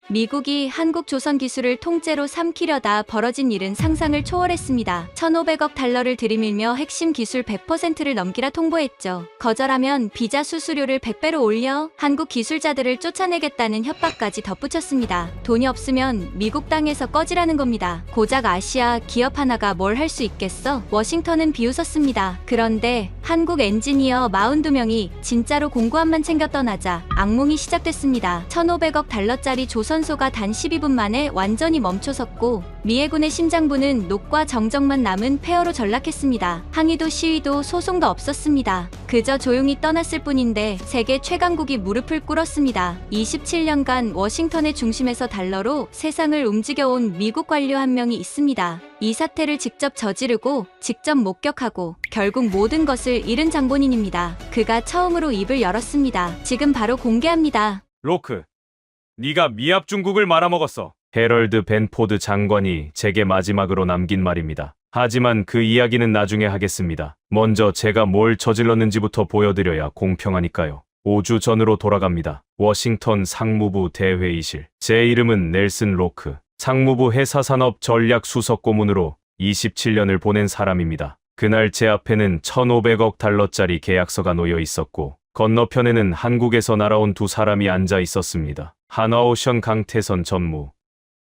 미국이 한국 조선 기술을 통째로 삼키려다 벌어진 일은 상상을 초월했습니다. 1,500억 달러를 들이밀며 핵심 기술 100%를 넘기라 통보했죠. 거절하면 비자 수수료를 100배로 올려 한국 기술자들을 쫓아내겠다는 협박까지 덧붙였습니다. 돈이 없으면 미국 땅에서 꺼지라는 겁니다. 고작 아시아 기업 하나가 뭘 할 수 있겠어? 워싱턴은 비웃었습니다. 그런데 한국 엔지니어 42명이 진짜로 공구함만 챙겨 떠나자 악몽이 시작됐습니다. 1,500억 달러짜리 조선소가 단 12분 만에 완전히 멈춰섰고 미해군의 심장부는 녹과 정적만 남은 폐허로 전락했습니다. 항의도 시위도 소송도 없었습니다. 그저 조용히 떠났을 뿐인데 세계 최강국이 무릎을 꿇었습니다. 27년간 워싱턴의 중심에서 달러로 세상을 움직여온 미국 관료 한 명이 있습니다. 이 사태를 직접 저지르고 직접 목격하고 결국 모든 것을 잃은 장본인입니다. 그가 처음으로 입을 열었습니다. 지금 바로 공개합니다. 로크, 네가 미합 중국을 말아먹었어. 헤럴드 벤포드 장관이 제게 마지막으로 남긴 말입니다. 하지만 그 이야기는 나중에 하겠습니다. 먼저 제가 뭘 저질렀는지부터 보여드려야 공평하니까요. 5주 전으로 돌아갑니다. 워싱턴 상무부 대회의실. 제 이름은 넬슨 로크. 상무부 회사산업 전략 수석 고문으로 27년을 보낸 사람입니다. 그날 제 앞에는 1,500억 달러짜리 계약서가 놓여 있었고 건너편에는 한국에서 날아온 두 사람이 앉아 있었습니다. 한화오션 강태선 전무,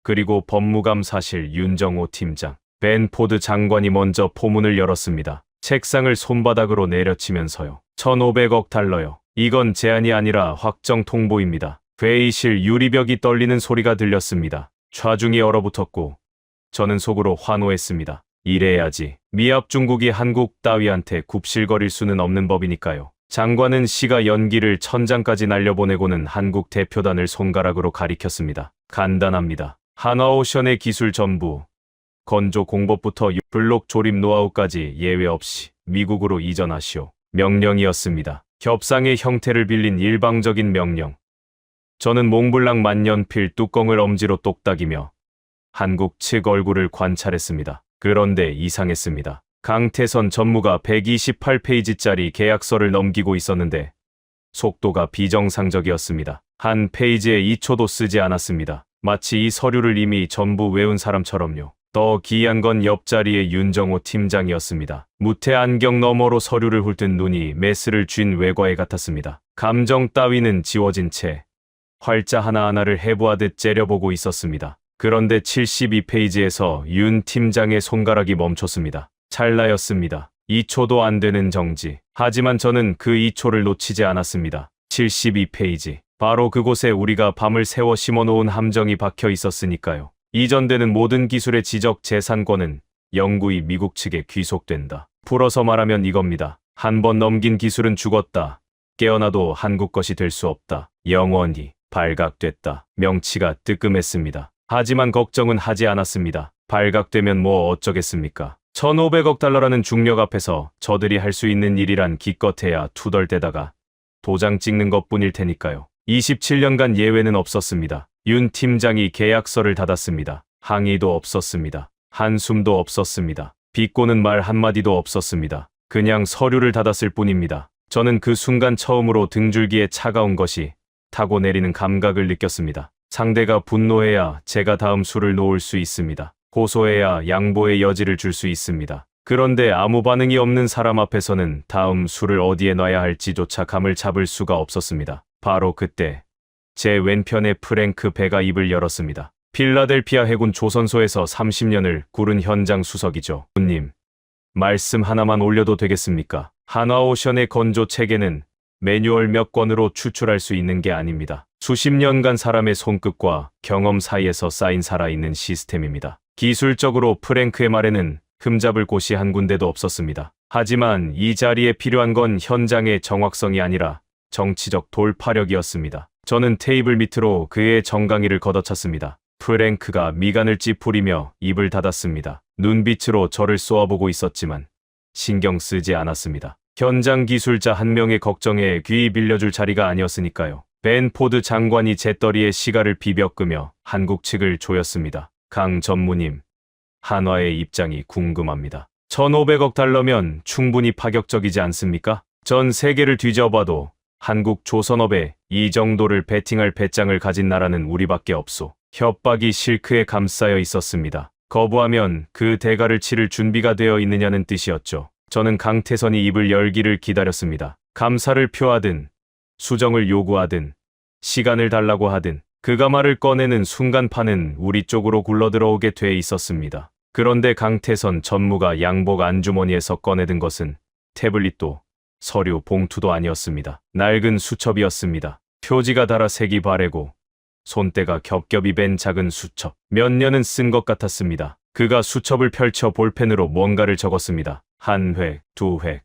그리고 법무감사실 윤정호 팀장. 벤포드 장관이 먼저 포문을 열었습니다. 책상을 손바닥으로 내려치면서요. 1,500억 달러요. 이건 제안이 아니라 확정 통보입니다. 회의실 유리벽이 떨리는 소리가 들렸습니다. 좌중이 얼어붙었고 저는 속으로 환호했습니다. 이래야지. 미합 중국이 한국 따위한테 굽실거릴 수는 없는 법이니까요. 장관은 시가 연기를 천장까지 날려보내고는 한국 대표단을 손가락으로 가리켰습니다. 간단합니다. 한화오션의 기술 전부, 건조 공법부터 블록 조립 노하우까지 예외 없이 미국으로 이전하시오. 명령이었습니다. 협상의 형태를 빌린 일방적인 명령. 저는 몽블랑 만년필 뚜껑을 엄지로 똑딱이며 한국 측 얼굴을 관찰했습니다. 그런데 이상했습니다. 강태선 전무가 128페이지짜리 계약서를 넘기고 있었는데 속도가 비정상적이었습니다. 한 페이지에 2초도 쓰지 않았습니다. 마치 이 서류를 이미 전부 외운 사람처럼요. 더 기이한 건 옆자리의 윤정호 팀장이었습니다. 무태 안경 너머로 서류를 훑은 눈이 메스를 쥔 외과에 같았습니다. 감정 따위는 지워진 채 활자 하나하나를 해부하듯 째려보고 있었습니다. 그런데 72페이지에서 윤 팀장의 손가락이 멈췄습니다. 찰나였습니다. 2초도 안 되는 정지. 하지만 저는 그 2초를 놓치지 않았습니다. 72페이지. 바로 그곳에 우리가 밤을 새워 심어놓은 함정이 박혀 있었으니까요. 이전되는 모든 기술의 지적 재산권은 영구히 미국 측에 귀속된다. 풀어서 말하면 이겁니다. 한 번 넘긴 기술은 죽었다. 깨어나도 한국 것이 될 수 없다. 영원히 발각됐다. 명치가 뜨끔했습니다. 하지만 걱정은 하지 않았습니다. 발각되면 뭐 어쩌겠습니까? 1,500억 달러라는 중력 앞에서 저들이 할 수 있는 일이란 기껏해야 투덜대다가 도장 찍는 것뿐일 테니까요. 27년간 예외는 없었습니다. 윤 팀장이 계약서를 닫았습니다. 항의도 없었습니다. 한숨도 없었습니다. 비꼬는 말 한마디도 없었습니다. 그냥 서류를 닫았을 뿐입니다. 저는 그 순간 처음으로 등줄기에 차가운 것이 타고 내리는 감각을 느꼈습니다. 상대가 분노해야 제가 다음 수를 놓을 수 있습니다. 고소해야 양보의 여지를 줄 수 있습니다. 그런데 아무 반응이 없는 사람 앞에서는 다음 수를 어디에 놔야 할지조차 감을 잡을 수가 없었습니다. 바로 그때 제 왼편의 프랭크 배가 입을 열었습니다. 필라델피아 해군 조선소에서 30년을 구른 현장 수석이죠. 님, 말씀 하나만 올려도 되겠습니까? 한화오션의 건조 체계는 매뉴얼 몇 권으로 추출할 수 있는 게 아닙니다. 수십 년간 사람의 손끝과 경험 사이에서 쌓인 살아있는 시스템입니다. 기술적으로 프랭크의 말에는 흠잡을 곳이 한 군데도 없었습니다. 하지만 이 자리에 필요한 건 현장의 정확성이 아니라 정치적 돌파력이었습니다. 저는 테이블 밑으로 그의 정강이를 걷어찼습니다. 프랭크가 미간을 찌푸리며 입을 닫았습니다. 눈빛으로 저를 쏘아보고 있었지만 신경 쓰지 않았습니다. 현장 기술자 한 명의 걱정에 귀 빌려줄 자리가 아니었으니까요. 벤포드 장관이 재떨이에 시가를 비벼 끄며 한국 측을 조였습니다. 강 전무님, 한화의 입장이 궁금합니다. 1,500억 달러면 충분히 파격적이지 않습니까? 전 세계를 뒤져봐도 한국 조선업에 이 정도를 베팅할 배짱을 가진 나라는 우리밖에 없소. 협박이 실크에 감싸여 있었습니다. 거부하면 그 대가를 치를 준비가 되어 있느냐는 뜻이었죠. 저는 강태선이 입을 열기를 기다렸습니다. 감사를 표하든 수정을 요구하든 시간을 달라고 하든 그가 말을 꺼내는 순간 판은 우리 쪽으로 굴러들어오게 돼 있었습니다. 그런데 강태선 전무가 양복 안주머니에서 꺼내든 것은 태블릿도 서류 봉투도 아니었습니다. 낡은 수첩이었습니다. 표지가 달아 색이 바래고 손때가 겹겹이 밴 작은 수첩. 몇 년은 쓴 것 같았습니다. 그가 수첩을 펼쳐 볼펜으로 뭔가를 적었습니다. 한 획, 두 획,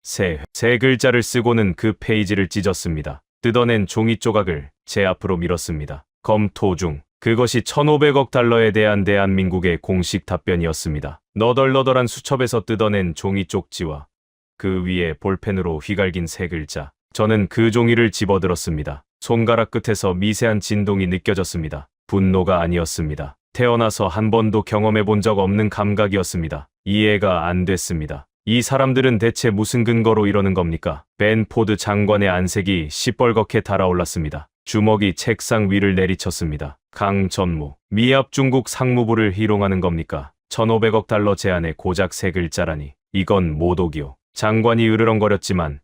세 글자를 쓰고는 그 페이지를 찢었습니다. 뜯어낸 종이 조각을 제 앞으로 밀었습니다. 검토 중. 그것이 1,500억 달러에 대한 대한민국의 공식 답변이었습니다. 너덜너덜한 수첩에서 뜯어낸 종이 쪽지와 그 위에 볼펜으로 휘갈긴 세 글자. 저는 그 종이를 집어들었습니다. 손가락 끝에서 미세한 진동이 느껴졌습니다. 분노가 아니었습니다. 태어나서 한 번도 경험해 본 적 없는 감각이었습니다. 이해가 안 됐습니다. 이 사람들은 대체 무슨 근거로 이러는 겁니까? 벤 포드 장관의 안색이 시뻘겋게 달아올랐습니다. 주먹이 책상 위를 내리쳤습니다. 강 전무, 미합 중국 상무부를 희롱하는 겁니까? 1,500억 달러 제안에 고작 세 글자라니. 이건 모독이요. 장관이 으르렁거렸지만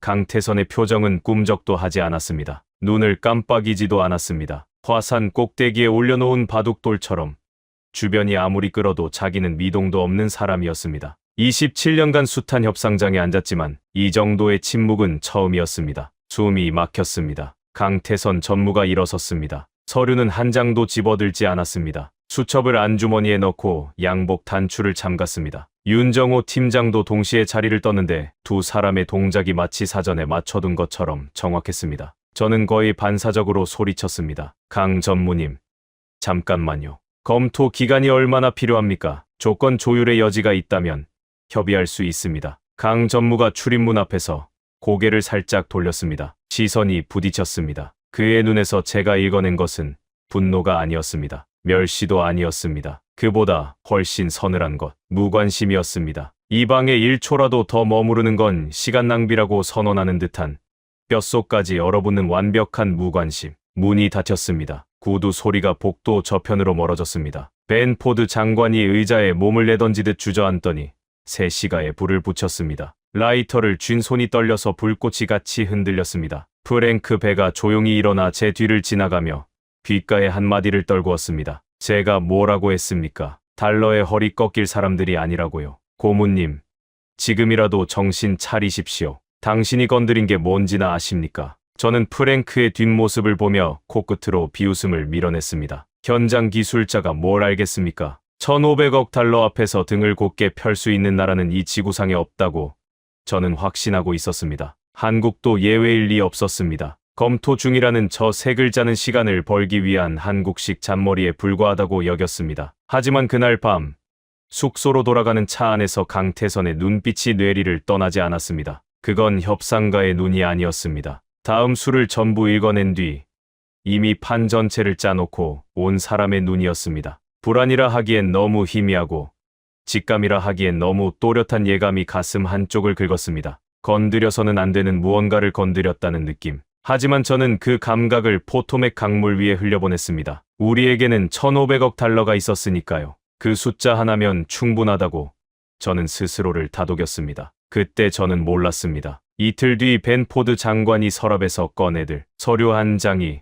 강태선의 표정은 꿈적도 하지 않았습니다. 눈을 깜빡이지도 않았습니다. 화산 꼭대기에 올려놓은 바둑돌처럼 주변이 아무리 끌어도 자기는 미동도 없는 사람이었습니다. 27년간 숱한 협상장에 앉았지만 이 정도의 침묵은 처음이었습니다. 숨이 막혔습니다. 강태선 전무가 일어섰습니다. 서류는 한 장도 집어들지 않았습니다. 수첩을 안주머니에 넣고 양복 단추를 잠갔습니다. 윤정호 팀장도 동시에 자리를 떴는데 두 사람의 동작이 마치 사전에 맞춰둔 것처럼 정확했습니다. 저는 거의 반사적으로 소리쳤습니다. 강 전무님, 잠깐만요. 검토 기간이 얼마나 필요합니까? 조건 조율의 여지가 있다면 협의할 수 있습니다. 강 전무가 출입문 앞에서 고개를 살짝 돌렸습니다. 시선이 부딪혔습니다. 그의 눈에서 제가 읽어낸 것은 분노가 아니었습니다. 멸시도 아니었습니다. 그보다 훨씬 서늘한 것, 무관심이었습니다. 이 방에 1초라도 더 머무르는 건 시간 낭비라고 선언하는 듯한 뼛속까지 얼어붙는 완벽한 무관심. 문이 닫혔습니다. 구두 소리가 복도 저편으로 멀어졌습니다. 벤 포드 장관이 의자에 몸을 내던지듯 주저앉더니 새 시가에 불을 붙였습니다. 라이터를 쥔 손이 떨려서 불꽃이 같이 흔들렸습니다. 프랭크 배가 조용히 일어나 제 뒤를 지나가며 귓가에 한마디를 떨구었습니다. 제가 뭐라고 했습니까? 달러에 허리 꺾일 사람들이 아니라고요. 고문님, 지금이라도 정신 차리십시오. 당신이 건드린 게 뭔지나 아십니까? 저는 프랭크의 뒷모습을 보며 코끝으로 비웃음을 밀어냈습니다. 현장 기술자가 뭘 알겠습니까? 1,500억 달러 앞에서 등을 곧게 펼 수 있는 나라는 이 지구상에 없다고 저는 확신하고 있었습니다. 한국도 예외일 리 없었습니다. 검토 중이라는 저 세 글자는 시간을 벌기 위한 한국식 잔머리에 불과하다고 여겼습니다. 하지만 그날 밤 숙소로 돌아가는 차 안에서 강태선의 눈빛이 뇌리를 떠나지 않았습니다. 그건 협상가의 눈이 아니었습니다. 다음 수를 전부 읽어낸 뒤 이미 판 전체를 짜놓고 온 사람의 눈이었습니다. 불안이라 하기엔 너무 희미하고 직감이라 하기엔 너무 또렷한 예감이 가슴 한쪽을 긁었습니다. 건드려서는 안 되는 무언가를 건드렸다는 느낌. 하지만 저는 그 감각을 포토맥 강물 위에 흘려보냈습니다. 우리에게는 1,500억 달러가 있었으니까요. 그 숫자 하나면 충분하다고 저는 스스로를 다독였습니다. 그때 저는 몰랐습니다. 이틀 뒤 벤 포드 장관이 서랍에서 꺼내들 서류 한 장이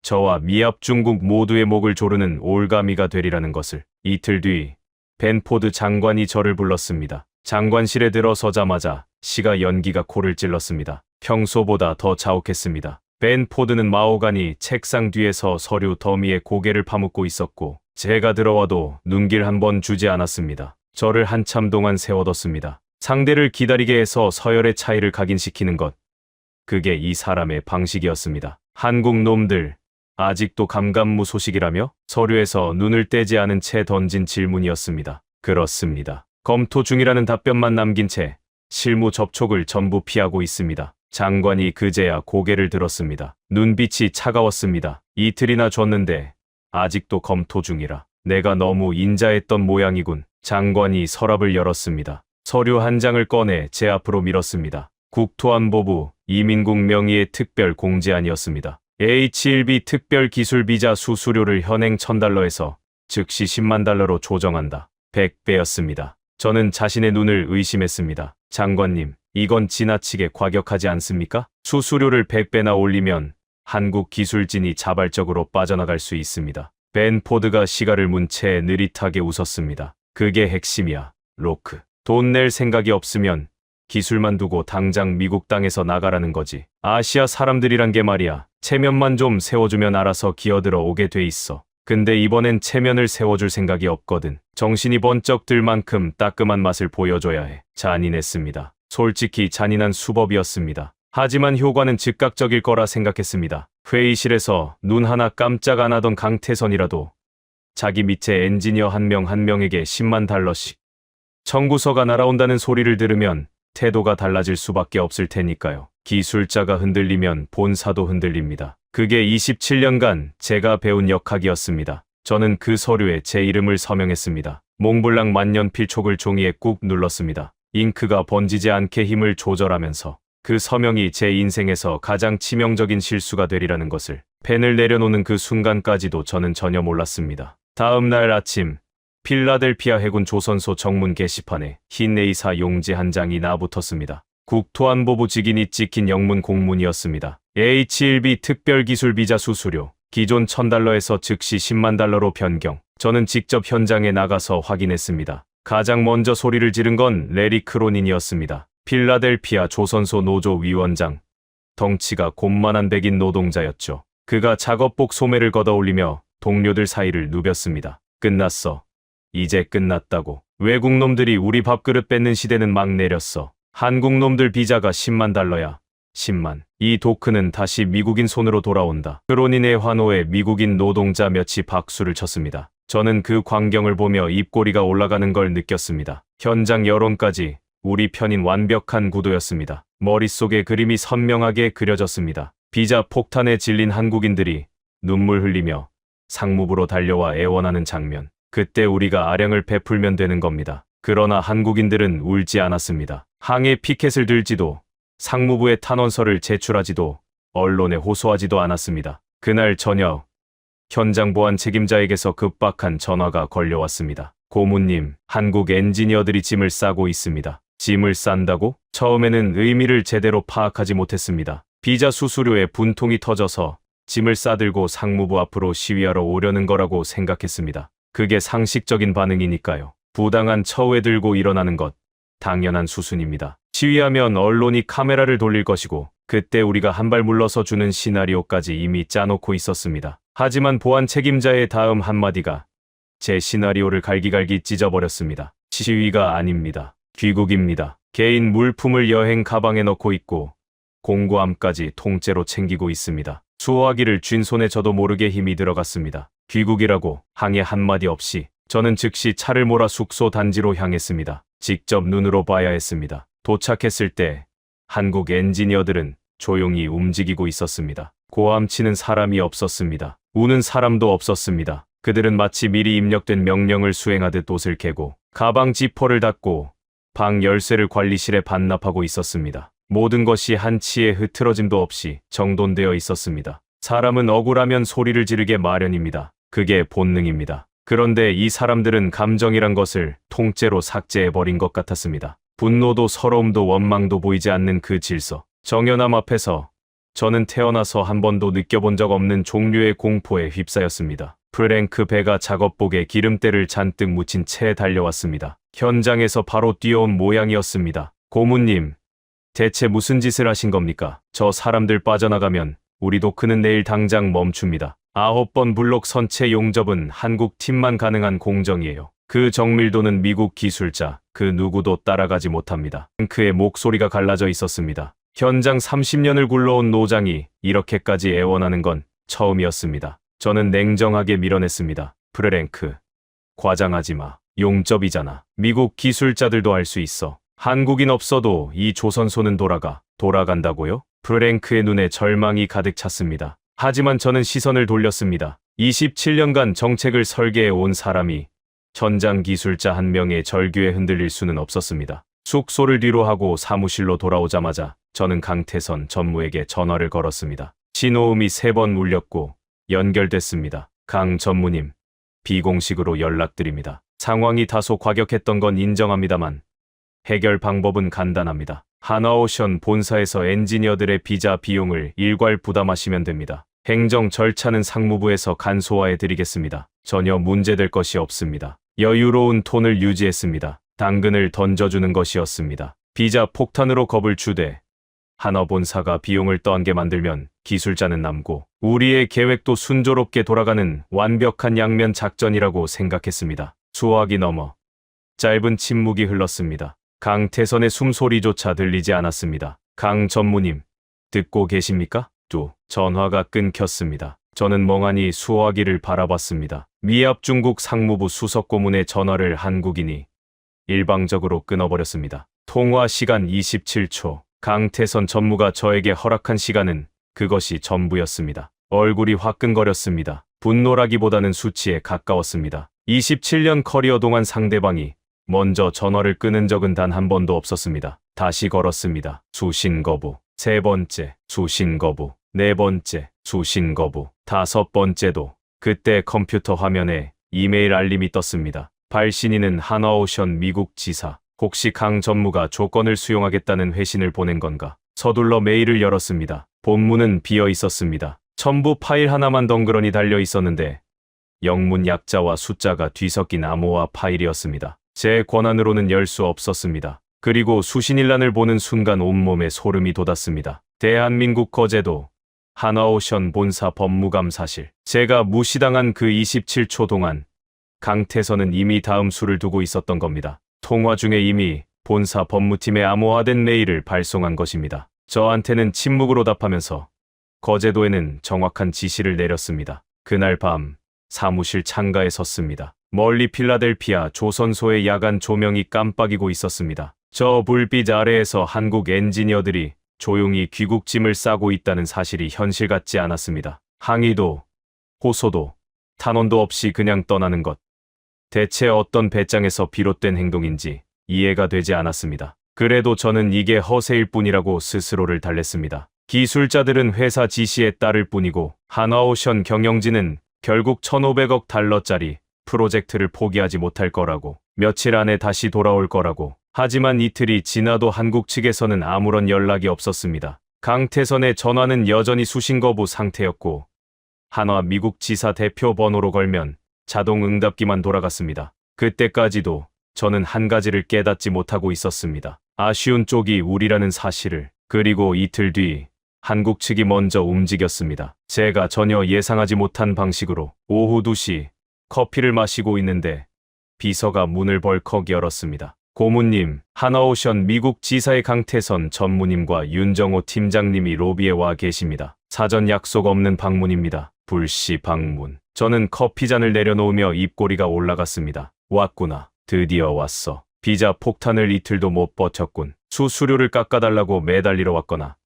저와 미합 중국 모두의 목을 조르는 올가미가 되리라는 것을. 이틀 뒤 벤 포드 장관이 저를 불렀습니다. 장관실에 들어서자마자 시가 연기가 코를 찔렀습니다. 평소보다 더 자욱했습니다. 벤 포드는 마오가니 책상 뒤에서 서류 더미에 고개를 파묻고 있었고 제가 들어와도 눈길 한 번 주지 않았습니다. 저를 한참 동안 세워뒀습니다. 상대를 기다리게 해서 서열의 차이를 각인시키는 것. 그게 이 사람의 방식이었습니다. 한국 놈들, 아직도 감감무소식이라며? 서류에서 눈을 떼지 않은 채 던진 질문이었습니다. 그렇습니다. 검토 중이라는 답변만 남긴 채 실무 접촉을 전부 피하고 있습니다. 장관이 그제야 고개를 들었습니다. 눈빛이 차가웠습니다. 이틀이나 줬는데 아직도 검토 중이라. 내가 너무 인자했던 모양이군. 장관이 서랍을 열었습니다. 서류 한 장을 꺼내 제 앞으로 밀었습니다. 국토안보부 이민국 명의의 특별 공제안이었습니다. H1B 특별 기술 비자 수수료를 현행 1000달러에서 즉시 10만 달러로 조정한다. 100배였습니다. 저는 자신의 눈을 의심했습니다. 장관님, 이건 지나치게 과격하지 않습니까? 수수료를 100배나 올리면 한국 기술진이 자발적으로 빠져나갈 수 있습니다. 벤 포드가 시가를 문 채 느릿하게 웃었습니다. 그게 핵심이야, 로크. 돈 낼 생각이 없으면 기술만 두고 당장 미국 땅에서 나가라는 거지. 아시아 사람들이란 게 말이야. 체면만 좀 세워주면 알아서 기어들어 오게 돼 있어. 근데 이번엔 체면을 세워줄 생각이 없거든. 정신이 번쩍 들 만큼 따끔한 맛을 보여줘야 해. 잔인했습니다. 솔직히 잔인한 수법이었습니다. 하지만 효과는 즉각적일 거라 생각했습니다. 회의실에서 눈 하나 깜짝 안 하던 강태선이라도 자기 밑에 엔지니어 한 명 한 명에게 10만 달러씩 청구서가 날아온다는 소리를 들으면 태도가 달라질 수밖에 없을 테니까요. 기술자가 흔들리면 본사도 흔들립니다. 그게 27년간 제가 배운 역학이었습니다. 저는 그 서류에 제 이름을 서명했습니다. 몽블랑 만년필촉을 종이에 꾹 눌렀습니다. 잉크가 번지지 않게 힘을 조절하면서 그 서명이 제 인생에서 가장 치명적인 실수가 되리라는 것을 펜을 내려놓는 그 순간까지도 저는 전혀 몰랐습니다. 다음 날 아침 필라델피아 해군 조선소 정문 게시판에 흰 A사 용지 한 장이 나붙었습니다. 국토안보부 직인이 찍힌 영문 공문이었습니다. H1B 특별기술 비자 수수료 기존 1000달러에서 즉시 10만 달러로 변경. 저는 직접 현장에 나가서 확인했습니다. 가장 먼저 소리를 지른 건 레리 크로닌이었습니다. 필라델피아 조선소 노조 위원장. 덩치가 곤만한 백인 노동자였죠. 그가 작업복 소매를 걷어올리며 동료들 사이를 누볐습니다. 끝났어. 이제 끝났다고. 외국 놈들이 우리 밥그릇 뺏는 시대는 막 내렸어. 한국 놈들 비자가 10만 달러야. 10만. 이 도크는 다시 미국인 손으로 돌아온다. 크로닌의 환호에 미국인 노동자 몇이 박수를 쳤습니다. 저는 그 광경을 보며 입꼬리가 올라가는 걸 느꼈습니다. 현장 여론까지 우리 편인 완벽한 구도였습니다. 머릿속에 그림이 선명하게 그려졌습니다. 비자 폭탄에 질린 한국인들이 눈물 흘리며 상무부로 달려와 애원하는 장면. 그때 우리가 아량을 베풀면 되는 겁니다. 그러나 한국인들은 울지 않았습니다. 항해 피켓을 들지도 상무부에 탄원서를 제출하지도 언론에 호소하지도 않았습니다. 그날 저녁 현장 보안 책임자에게서 급박한 전화가 걸려왔습니다. 고문님, 한국 엔지니어들이 짐을 싸고 있습니다. 짐을 싼다고? 처음에는 의미를 제대로 파악하지 못했습니다. 비자 수수료에 분통이 터져서 짐을 싸들고 상무부 앞으로 시위하러 오려는 거라고 생각했습니다. 그게 상식적인 반응이니까요. 부당한 처우에 들고 일어나는 것, 당연한 수순입니다. 시위하면 언론이 카메라를 돌릴 것이고 그때 우리가 한 발 물러서 주는 시나리오까지 이미 짜놓고 있었습니다. 하지만 보안 책임자의 다음 한마디가 제 시나리오를 갈기갈기 찢어버렸습니다. 시위가 아닙니다. 귀국입니다. 개인 물품을 여행 가방에 넣고 있고 공구함까지 통째로 챙기고 있습니다. 수호하기를 쥔 손에 저도 모르게 힘이 들어갔습니다. 귀국이라고 항해 한마디 없이 저는 즉시 차를 몰아 숙소 단지로 향했습니다. 직접 눈으로 봐야 했습니다. 도착했을 때 한국 엔지니어들은 조용히 움직이고 있었습니다. 고함치는 사람이 없었습니다. 우는 사람도 없었습니다. 그들은 마치 미리 입력된 명령을 수행하듯 옷을 개고 가방 지퍼를 닫고 방 열쇠를 관리실에 반납하고 있었습니다. 모든 것이 한치의 흐트러짐도 없이 정돈되어 있었습니다. 사람은 억울하면 소리를 지르게 마련입니다. 그게 본능입니다. 그런데 이 사람들은 감정이란 것을 통째로 삭제해버린 것 같았습니다. 분노도 서러움도 원망도 보이지 않는 그 질서. 정연함 앞에서 저는 태어나서 한 번도 느껴본 적 없는 종류의 공포에 휩싸였습니다. 프랭크 배가 작업복에 기름때를 잔뜩 묻힌 채 달려왔습니다. 현장에서 바로 뛰어온 모양이었습니다. 고문님, 대체 무슨 짓을 하신 겁니까? 저 사람들 빠져나가면 우리 도크는 내일 당장 멈춥니다. 9번 블록 선체 용접은 한국 팀만 가능한 공정이에요. 그 정밀도는 미국 기술자 그 누구도 따라가지 못합니다. 그의 목소리가 갈라져 있었습니다. 현장 30년을 굴러온 노장이 이렇게까지 애원하는 건 처음이었습니다. 저는 냉정하게 밀어냈습니다. 프랭크, 과장하지 마. 용접이잖아. 미국 기술자들도 할 수 있어. 한국인 없어도 이 조선소는 돌아간다고요? 프랭크의 눈에 절망이 가득 찼습니다. 하지만 저는 시선을 돌렸습니다. 27년간 정책을 설계해 온 사람이 현장 기술자 한 명의 절규에 흔들릴 수는 없었습니다. 숙소를 뒤로 하고 사무실로 돌아오자마자 저는 강태선 전무에게 전화를 걸었습니다. 신호음이 3번 울렸고 연결됐습니다. 강 전무님, 비공식으로 연락드립니다. 상황이 다소 과격했던 건 인정합니다만 해결 방법은 간단합니다. 하나오션 본사에서 엔지니어들의 비자 비용을 일괄 부담하시면 됩니다. 행정 절차는 상무부에서 간소화해 드리겠습니다. 전혀 문제될 것이 없습니다. 여유로운 톤을 유지했습니다. 당근을 던져주는 것이었습니다. 비자 폭탄으로 겁을 주되 하나본사가 비용을 떠안게 만들면 기술자는 남고 우리의 계획도 순조롭게 돌아가는 완벽한 양면 작전이라고 생각했습니다. 수화기 넘어 짧은 침묵이 흘렀습니다. 강태선의 숨소리조차 들리지 않았습니다. 강 전무님, 듣고 계십니까? 또 전화가 끊겼습니다. 저는 멍하니 수화기를 바라봤습니다. 미합 중국 상무부 수석고문의 전화를 한국인이 일방적으로 끊어버렸습니다. 통화 시간 27초. 강태선 전무가 저에게 허락한 시간은 그것이 전부였습니다. 얼굴이 화끈거렸습니다. 분노라기보다는 수치에 가까웠습니다. 27년 커리어 동안 상대방이 먼저 전화를 끊은 적은 단 한 번도 없었습니다. 다시 걸었습니다. 수신 거부. 3번째, 수신 거부. 4번째, 수신 거부. 5번째도. 그때 컴퓨터 화면에 이메일 알림이 떴습니다. 발신인은 하나오션 미국 지사. 혹시 강 전무가 조건을 수용하겠다는 회신을 보낸 건가? 서둘러 메일을 열었습니다. 본문은 비어 있었습니다. 첨부 파일 하나만 덩그러니 달려 있었는데 영문 약자와 숫자가 뒤섞인 암호화 파일이었습니다. 제 권한으로는 열 수 없었습니다. 그리고 수신일란을 보는 순간 온몸에 소름이 돋았습니다. 대한민국 거제도 하나오션 본사 법무감사실. 제가 무시당한 그 27초 동안 강태선은 이미 다음 수를 두고 있었던 겁니다. 통화 중에 이미 본사 법무팀에 암호화된 메일을 발송한 것입니다. 저한테는 침묵으로 답하면서 거제도에는 정확한 지시를 내렸습니다. 그날 밤 사무실 창가에 섰습니다. 멀리 필라델피아 조선소의 야간 조명이 깜빡이고 있었습니다. 저 불빛 아래에서 한국 엔지니어들이 조용히 귀국짐을 싸고 있다는 사실이 현실 같지 않았습니다. 항의도, 호소도, 탄원도 없이 그냥 떠나는 것. 대체 어떤 배짱에서 비롯된 행동인지 이해가 되지 않았습니다. 그래도 저는 이게 허세일 뿐이라고 스스로를 달랬습니다. 기술자들은 회사 지시에 따를 뿐이고 하나오션 경영진은 결국 1,500억 달러짜리 프로젝트를 포기하지 못할 거라고, 며칠 안에 다시 돌아올 거라고. 하지만 이틀이 지나도 한국 측에서는 아무런 연락이 없었습니다. 강태선의 전화는 여전히 수신 거부 상태였고 한화 미국 지사 대표 번호로 걸면 자동 응답기만 돌아갔습니다. 그때까지도 저는 한 가지를 깨닫지 못하고 있었습니다. 아쉬운 쪽이 우리라는 사실을. 그리고 이틀 뒤 한국 측이 먼저 움직였습니다. 제가 전혀 예상하지 못한 방식으로 오후 2시 커피를 마시고 있는데 비서가 문을 벌컥 열었습니다. 고문님, 하나오션 미국 지사의 강태선 전무님과 윤정호 팀장님이 로비에 와 계십니다. 사전 약속 없는 방문입니다. 불시 방문. 저는 커피잔을 내려놓으며 입꼬리가 올라갔습니다. 왔구나. 드디어 왔어. 비자 폭탄을 이틀도 못 버텼군. 수수료를 깎아달라고 매달리러 왔거나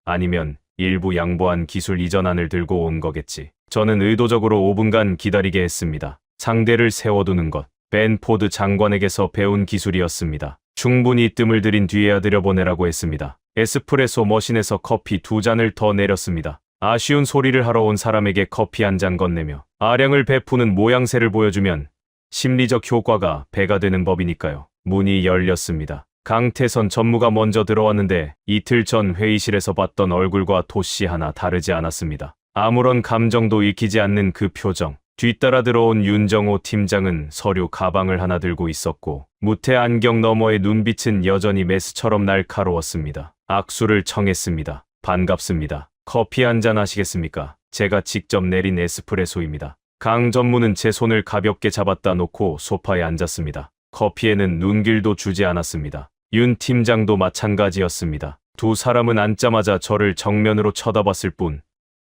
아니면 일부 양보한 기술 이전안을 들고 온 거겠지. 저는 의도적으로 5분간 기다리게 했습니다. 상대를 세워두는 것. 벤 포드 장관에게서 배운 기술이었습니다. 충분히 뜸을 들인 뒤에야 들여보내라고 했습니다. 에스프레소 머신에서 커피 2잔을 더 내렸습니다. 아쉬운 소리를 하러 온 사람에게 커피 한 잔 건네며 아량을 베푸는 모양새를 보여주면 심리적 효과가 배가 되는 법이니까요. 문이 열렸습니다. 강태선 전무가 먼저 들어왔는데 이틀 전 회의실에서 봤던 얼굴과 토씨 하나 다르지 않았습니다. 아무런 감정도 읽히지 않는 그 표정. 뒤따라 들어온 윤정호 팀장은 서류 가방을 하나 들고 있었고 무태 안경 너머의 눈빛은 여전히 메스처럼 날카로웠습니다. 악수를 청했습니다. 반갑습니다. 커피 한 잔 하시겠습니까? 제가 직접 내린 에스프레소입니다. 강 전무는 제 손을 가볍게 잡았다 놓고 소파에 앉았습니다. 커피에는 눈길도 주지 않았습니다. 윤 팀장도 마찬가지였습니다. 두 사람은 앉자마자 저를 정면으로 쳐다봤을 뿐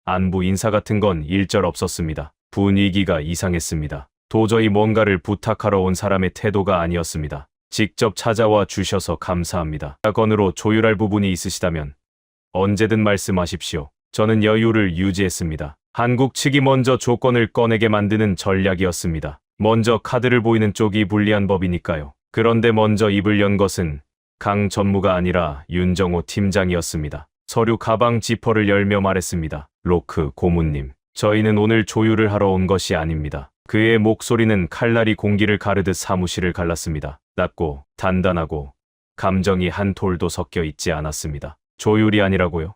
안부 인사 같은 건 일절 없었습니다. 분위기가 이상했습니다. 도저히 뭔가를 부탁하러 온 사람의 태도가 아니었습니다. 직접 찾아와 주셔서 감사합니다. 건으로 조율할 부분이 있으시다면 언제든 말씀하십시오. 저는 여유를 유지했습니다. 한국 측이 먼저 조건을 꺼내게 만드는 전략이었습니다. 먼저 카드를 보이는 쪽이 불리한 법이니까요. 그런데 먼저 입을 연 것은 강 전무가 아니라 윤정호 팀장이었습니다. 서류 가방 지퍼를 열며 말했습니다. 로크 고문님, 저희는 오늘 조율을 하러 온 것이 아닙니다. 그의 목소리는 칼날이 공기를 가르듯 사무실을 갈랐습니다. 낮고 단단하고 감정이 한 톨도 섞여 있지 않았습니다. 조율이 아니라고요?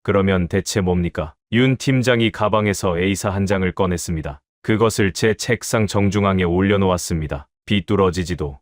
그러면 대체 뭡니까? 윤 팀장이 가방에서 A사 한 장을 꺼냈습니다. 그것을 제 책상 정중앙에 올려놓았습니다. 비뚤어지지도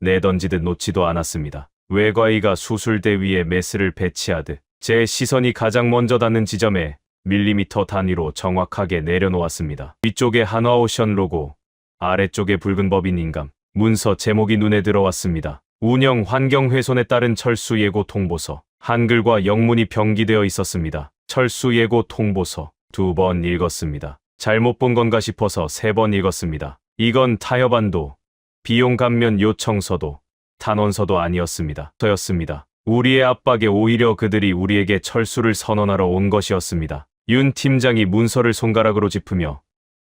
내던지듯 놓지도 않았습니다. 외과의가 수술대 위에 메스를 배치하듯 제 시선이 가장 먼저 닿는 지점에 밀리미터 단위로 정확하게 내려놓았습니다. 위쪽에 한화오션 로고, 아래쪽에 붉은 법인 인감, 문서 제목이 눈에 들어왔습니다. 운영 환경 훼손에 따른 철수 예고 통보서. 한글과 영문이 병기되어 있었습니다. 철수 예고 통보서. 2번 읽었습니다. 잘못 본 건가 싶어서 3번 읽었습니다. 이건 타협안도, 비용 감면 요청서도, 탄원서도 아니었습니다. 저였습니다. 우리의 압박에 오히려 그들이 우리에게 철수를 선언하러 온 것이었습니다. 윤 팀장이 문서를 손가락으로 짚으며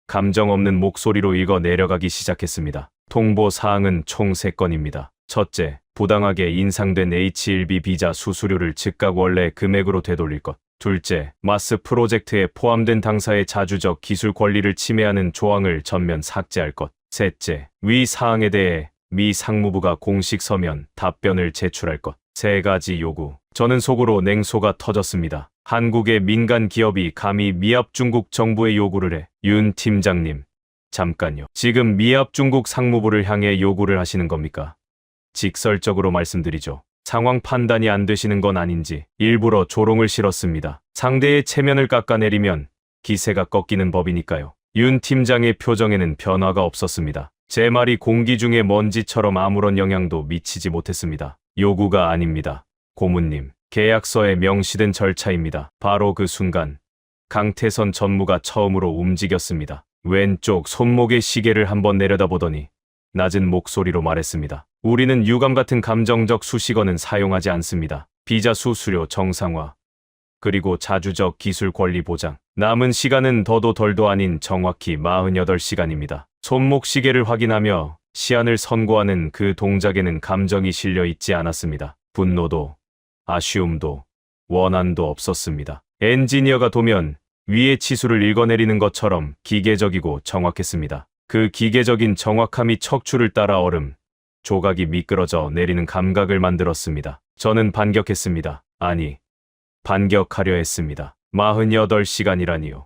감정 없는 목소리로 읽어 내려가기 시작했습니다. 통보 사항은 총 3건입니다. 첫째, 부당하게 인상된 H1B 비자 수수료를 즉각 원래 금액으로 되돌릴 것. 둘째, 마스 프로젝트에 포함된 당사의 자주적 기술 권리를 침해하는 조항을 전면 삭제할 것. 셋째, 위 사항에 대해 미 상무부가 공식 서면 답변을 제출할 것. 3가지 요구. 저는 속으로 냉소가 터졌습니다. 한국의 민간 기업이 감히 미합 중국 정부의 요구를 해. 윤 팀장님, 잠깐요. 지금 미합 중국 상무부를 향해 요구를 하시는 겁니까? 직설적으로 말씀드리죠. 상황 판단이 안 되시는 건 아닌지 일부러 조롱을 실었습니다. 상대의 체면을 깎아내리면 기세가 꺾이는 법이니까요. 윤 팀장의 표정에는 변화가 없었습니다. 제 말이 공기 중에 먼지처럼 아무런 영향도 미치지 못했습니다. 요구가 아닙니다. 고문님, 계약서에 명시된 절차입니다. 바로 그 순간 강태선 전무가 처음으로 움직였습니다. 왼쪽 손목의 시계를 한번 내려다보더니 낮은 목소리로 말했습니다. 우리는 유감 같은 감정적 수식어는 사용하지 않습니다. 비자 수수료 정상화, 그리고 자주적 기술 권리 보장. 남은 시간은 더도 덜도 아닌 정확히 48시간입니다. 손목 시계를 확인하며 시한을 선고하는 그 동작에는 감정이 실려 있지 않았습니다. 분노도, 아쉬움도, 원한도 없었습니다. 엔지니어가 도면 위의 치수를 읽어내리는 것처럼 기계적이고 정확했습니다. 그 기계적인 정확함이 척추를 따라 얼음, 조각이 미끄러져 내리는 감각을 만들었습니다. 저는 반격했습니다. 아니, 반격하려 했습니다. 48시간이라니요.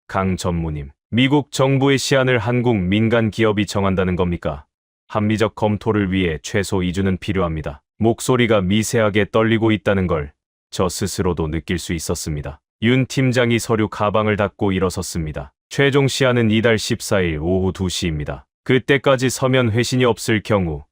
강 전무님, 미국 정부의 시한을 한국 민간 기업이 정한다는 겁니까? 합리적 검토를 위해 최소 2주는 필요합니다. 목소리가 미세하게 떨리고 있다는 걸 저 스스로도 느낄 수 있었습니다. 윤 팀장이 서류 가방을 닫고 일어섰습니다. 최종 시한은 이달 14일 오후 2시입니다. 그때까지 서면 회신이 없을 경우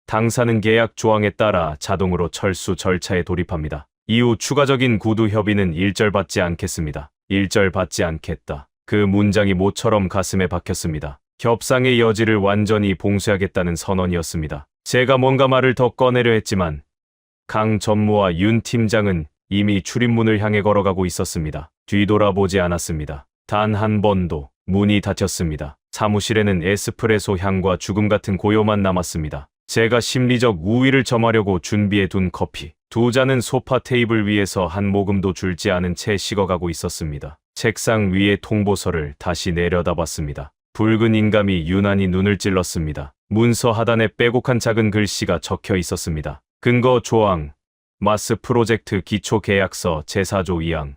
당사는 계약 조항에 따라 자동으로 철수 절차에 돌입합니다. 이후 추가적인 구두 협의는 일절받지 않겠습니다. 일절받지 않겠다. 그 문장이 모처럼 가슴에 박혔습니다. 협상의 여지를 완전히 봉쇄하겠다는 선언이었습니다. 제가 뭔가 말을 더 꺼내려 했지만 강 전무와 윤 팀장은 이미 출입문을 향해 걸어가고 있었습니다. 뒤돌아보지 않았습니다. 단 한 번도. 문이 닫혔습니다. 사무실에는 에스프레소 향과 죽음 같은 고요만 남았습니다. 제가 심리적 우위를 점하려고 준비해 둔 커피. 2잔은 소파 테이블 위에서 한 모금도 줄지 않은 채 식어가고 있었습니다. 책상 위의 통보서를 다시 내려다봤습니다. 붉은 인감이 유난히 눈을 찔렀습니다. 문서 하단에 빼곡한 작은 글씨가 적혀 있었습니다. 근거 조항, 마스 프로젝트 기초계약서 제4조 2항,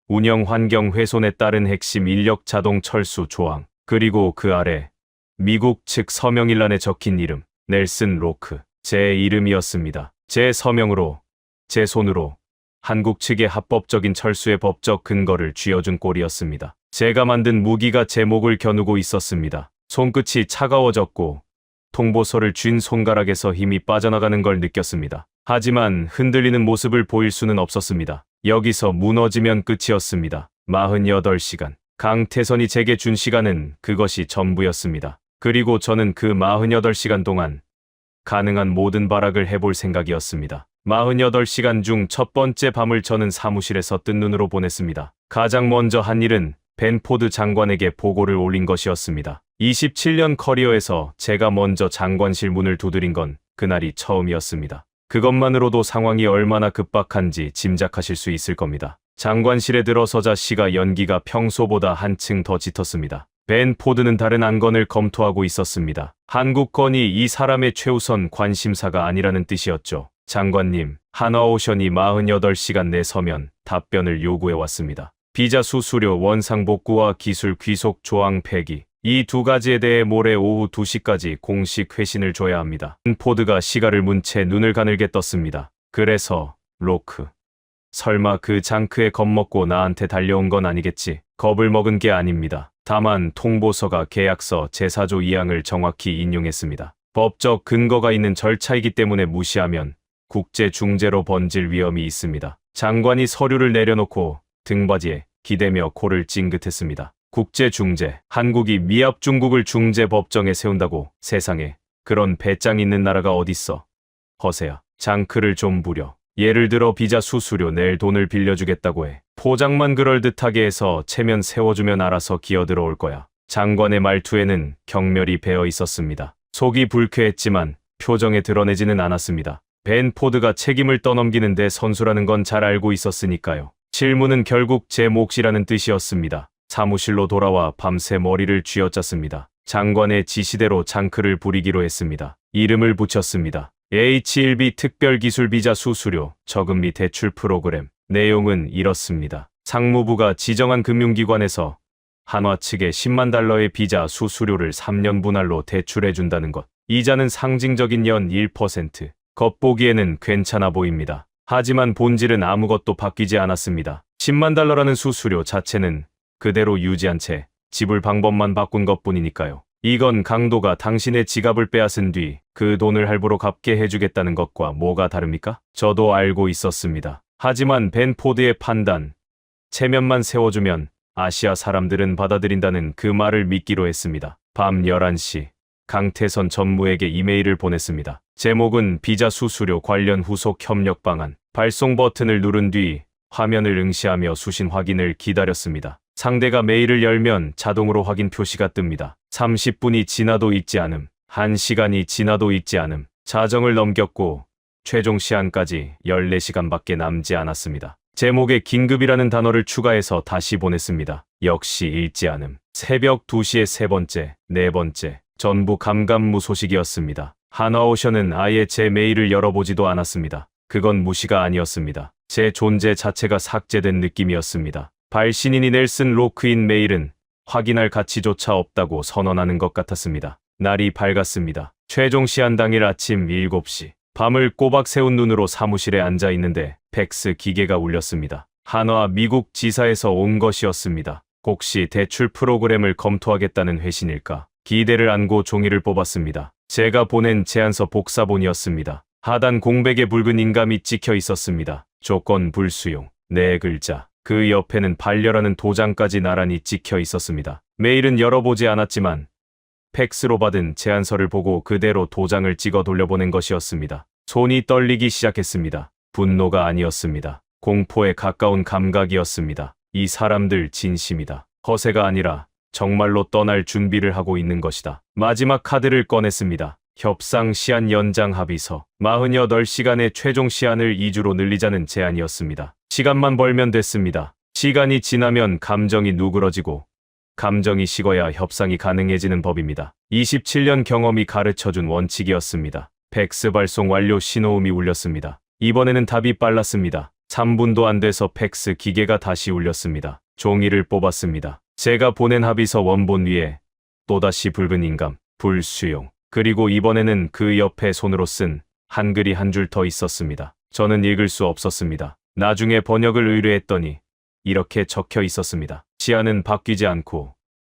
운영 환경 훼손에 따른 핵심 인력 자동 철수 조항, 그리고 그 아래 미국 측 서명일란에 적힌 이름, 넬슨 로크. 제 이름이었습니다. 제 서명으로, 제 손으로 한국 측의 합법적인 철수의 법적 근거를 쥐어준 꼴이었습니다. 제가 만든 무기가 제 목을 겨누고 있었습니다. 손끝이 차가워졌고 통보서를 쥔 손가락에서 힘이 빠져나가는 걸 느꼈습니다. 하지만 흔들리는 모습을 보일 수는 없었습니다. 여기서 무너지면 끝이었습니다. 48시간. 강태선이 제게 준 시간은 그것이 전부였습니다. 그리고 저는 그 48시간 동안 가능한 모든 발악을 해볼 생각이었습니다. 48시간 중 첫 번째 밤을 저는 사무실에서 뜬 눈으로 보냈습니다. 가장 먼저 한 일은 벤포드 장관에게 보고를 올린 것이었습니다. 27년 커리어에서 제가 먼저 장관실 문을 두드린 건 그날이 처음이었습니다. 그것만으로도 상황이 얼마나 급박한지 짐작하실 수 있을 겁니다. 장관실에 들어서자 시가 연기가 평소보다 한층 더 짙었습니다. 벤 포드는 다른 안건을 검토하고 있었습니다. 한국건이 이 사람의 최우선 관심사가 아니라는 뜻이었죠. 장관님, 한화오션이 48시간 내 서면 답변을 요구해 왔습니다. 비자 수수료 원상 복구와 기술 귀속 조항 폐기, 이 두 가지에 대해 모레 오후 2시까지 공식 회신을 줘야 합니다. 포드가 시가를 문 채 눈을 가늘게 떴습니다. 그래서 로크, 설마 그 장크에 겁먹고 나한테 달려온 건 아니겠지? 겁을 먹은 게 아닙니다. 다만 통보서가 계약서 제4조 2항을 정확히 인용했습니다. 법적 근거가 있는 절차이기 때문에 무시하면 국제 중재로 번질 위험이 있습니다. 장관이 서류를 내려놓고 등받이에 기대며 코를 찡긋했습니다. 국제 중재, 한국이 미합 중국을 중재 법정에 세운다고? 세상에 그런 배짱 있는 나라가 어딨어. 허세야, 장크를 좀 부려. 예를 들어 비자 수수료 낼 돈을 빌려주겠다고 해. 포장만 그럴듯하게 해서 체면 세워주면 알아서 기어들어올 거야. 장관의 말투에는 경멸이 배어 있었습니다. 속이 불쾌했지만 표정에 드러내지는 않았습니다. 벤 포드가 책임을 떠넘기는데 선수라는 건 잘 알고 있었으니까요. 질문은 결국 제 몫이라는 뜻이었습니다. 사무실로 돌아와 밤새 머리를 쥐어짰습니다. 장관의 지시대로 장크를 부리기로 했습니다. 이름을 붙였습니다. H1B 특별기술 비자 수수료 저금리 대출 프로그램. 내용은 이렇습니다. 상무부가 지정한 금융기관에서 한화 측에 10만 달러의 비자 수수료를 3년 분할로 대출해준다는 것. 이자는 상징적인 연 1%. 겉보기에는 괜찮아 보입니다. 하지만 본질은 아무것도 바뀌지 않았습니다. 10만 달러라는 수수료 자체는 그대로 유지한 채 지불 방법만 바꾼 것뿐이니까요. 이건 강도가 당신의 지갑을 빼앗은 뒤 그 돈을 할부로 갚게 해주겠다는 것과 뭐가 다릅니까? 저도 알고 있었습니다. 하지만 벤 포드의 판단, 체면만 세워주면 아시아 사람들은 받아들인다는 그 말을 믿기로 했습니다. 밤 11시, 강태선 전무에게 이메일을 보냈습니다. 제목은 비자 수수료 관련 후속 협력 방안. 발송 버튼을 누른 뒤 화면을 응시하며 수신 확인을 기다렸습니다. 상대가 메일을 열면 자동으로 확인 표시가 뜹니다. 30분이 지나도 읽지 않음. 1시간이 지나도 읽지 않음. 자정을 넘겼고 최종 시한까지 14시간밖에 남지 않았습니다. 제목에 긴급이라는 단어를 추가해서 다시 보냈습니다. 역시 읽지 않음. 새벽 2시에 세 번째, 네 번째. 전부 감감무소식이었습니다. 한화오션은 아예 제 메일을 열어보지도 않았습니다. 그건 무시가 아니었습니다. 제 존재 자체가 삭제된 느낌이었습니다. 발신인이 넬슨 로크인 메일은 확인할 가치조차 없다고 선언하는 것 같았습니다. 날이 밝았습니다. 최종 시한 당일 아침 7시. 밤을 꼬박 새운 눈으로 사무실에 앉아 있는데 팩스 기계가 울렸습니다. 한화 미국 지사에서 온 것이었습니다. 혹시 대출 프로그램을 검토하겠다는 회신일까? 기대를 안고 종이를 뽑았습니다. 제가 보낸 제안서 복사본이었습니다. 하단 공백에 붉은 인감이 찍혀 있었습니다. 조건 불수용. 4글자. 그 옆에는 반려라는 도장까지 나란히 찍혀 있었습니다. 메일은 열어보지 않았지만 팩스로 받은 제안서를 보고 그대로 도장을 찍어 돌려보낸 것이었습니다. 손이 떨리기 시작했습니다. 분노가 아니었습니다. 공포에 가까운 감각이었습니다. 이 사람들 진심이다. 허세가 아니라 정말로 떠날 준비를 하고 있는 것이다. 마지막 카드를 꺼냈습니다. 협상 시한 연장 합의서. 48시간의 최종 시한을 2주로 늘리자는 제안이었습니다. 시간만 벌면 됐습니다. 시간이 지나면 감정이 누그러지고 감정이 식어야 협상이 가능해지는 법입니다. 27년 경험이 가르쳐준 원칙이었습니다. 팩스 발송 완료 신호음이 울렸습니다. 이번에는 답이 빨랐습니다. 3분도 안 돼서 팩스 기계가 다시 울렸습니다. 종이를 뽑았습니다. 제가 보낸 합의서 원본 위에 또다시 붉은 인감, 불수용. 그리고 이번에는 그 옆에 손으로 쓴 한글이 한 줄 더 있었습니다. 저는 읽을 수 없었습니다. 나중에 번역을 의뢰했더니 이렇게 적혀 있었습니다. 시한은 바뀌지 않고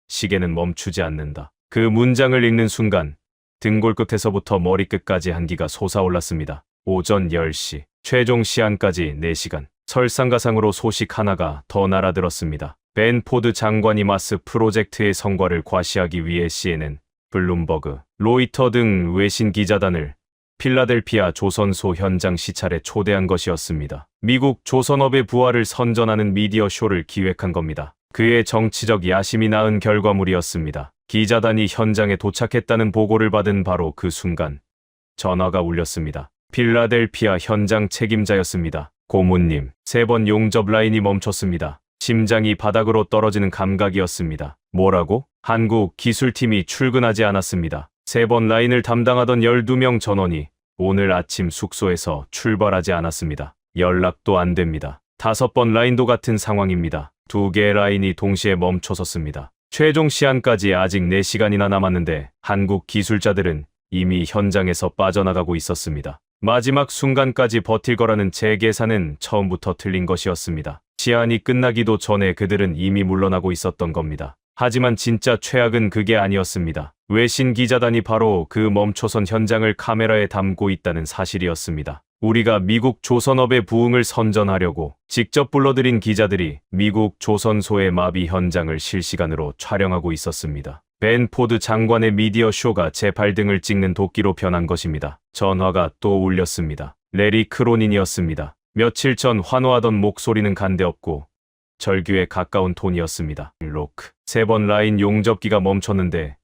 시계는 멈추지 않는다. 그 문장을 읽는 순간 등골 끝에서부터 머리끝까지 한기가 솟아올랐습니다. 오전 10시, 최종 시한까지 4시간. 설상가상으로 소식 하나가 더 날아들었습니다. 벤 포드 장관이 마스 프로젝트의 성과를 과시하기 위해 CNN, 블룸버그, 로이터 등 외신 기자단을 필라델피아 조선소 현장 시찰에 초대한 것이었습니다. 미국 조선업의 부활을 선전하는 미디어 쇼를 기획한 겁니다. 그의 정치적 야심이 낳은 결과물이었습니다. 기자단이 현장에 도착했다는 보고를 받은 바로 그 순간 전화가 울렸습니다. 필라델피아 현장 책임자였습니다. 고문님, 3번 용접 라인이 멈췄습니다. 심장이 바닥으로 떨어지는 감각이었습니다. 뭐라고? 한국 기술팀이 출근하지 않았습니다. 3번 라인을 담당하던 12명 전원이 오늘 아침 숙소에서 출발하지 않았습니다. 연락도 안 됩니다. 5번 라인도 같은 상황입니다. 2개의 라인이 동시에 멈춰섰습니다. 최종 시한까지 아직 4시간이나 남았는데 한국 기술자들은 이미 현장에서 빠져나가고 있었습니다. 마지막 순간까지 버틸 거라는 제 계산은 처음부터 틀린 것이었습니다. 시한이 끝나기도 전에 그들은 이미 물러나고 있었던 겁니다. 하지만 진짜 최악은 그게 아니었습니다. 외신 기자단이 바로 그 멈춰선 현장을 카메라에 담고 있다는 사실이었습니다. 우리가 미국 조선업의 부흥을 선전하려고 직접 불러들인 기자들이 미국 조선소의 마비 현장을 실시간으로 촬영하고 있었습니다. 벤 포드 장관의 미디어 쇼가 제 발등을 찍는 도끼로 변한 것입니다. 전화가 또 울렸습니다. 레리 크로닌이었습니다. 며칠 전 환호하던 목소리는 간데없고 절규에 가까운 톤이었습니다. 로크, 3번 라인 용접기가 멈췄는데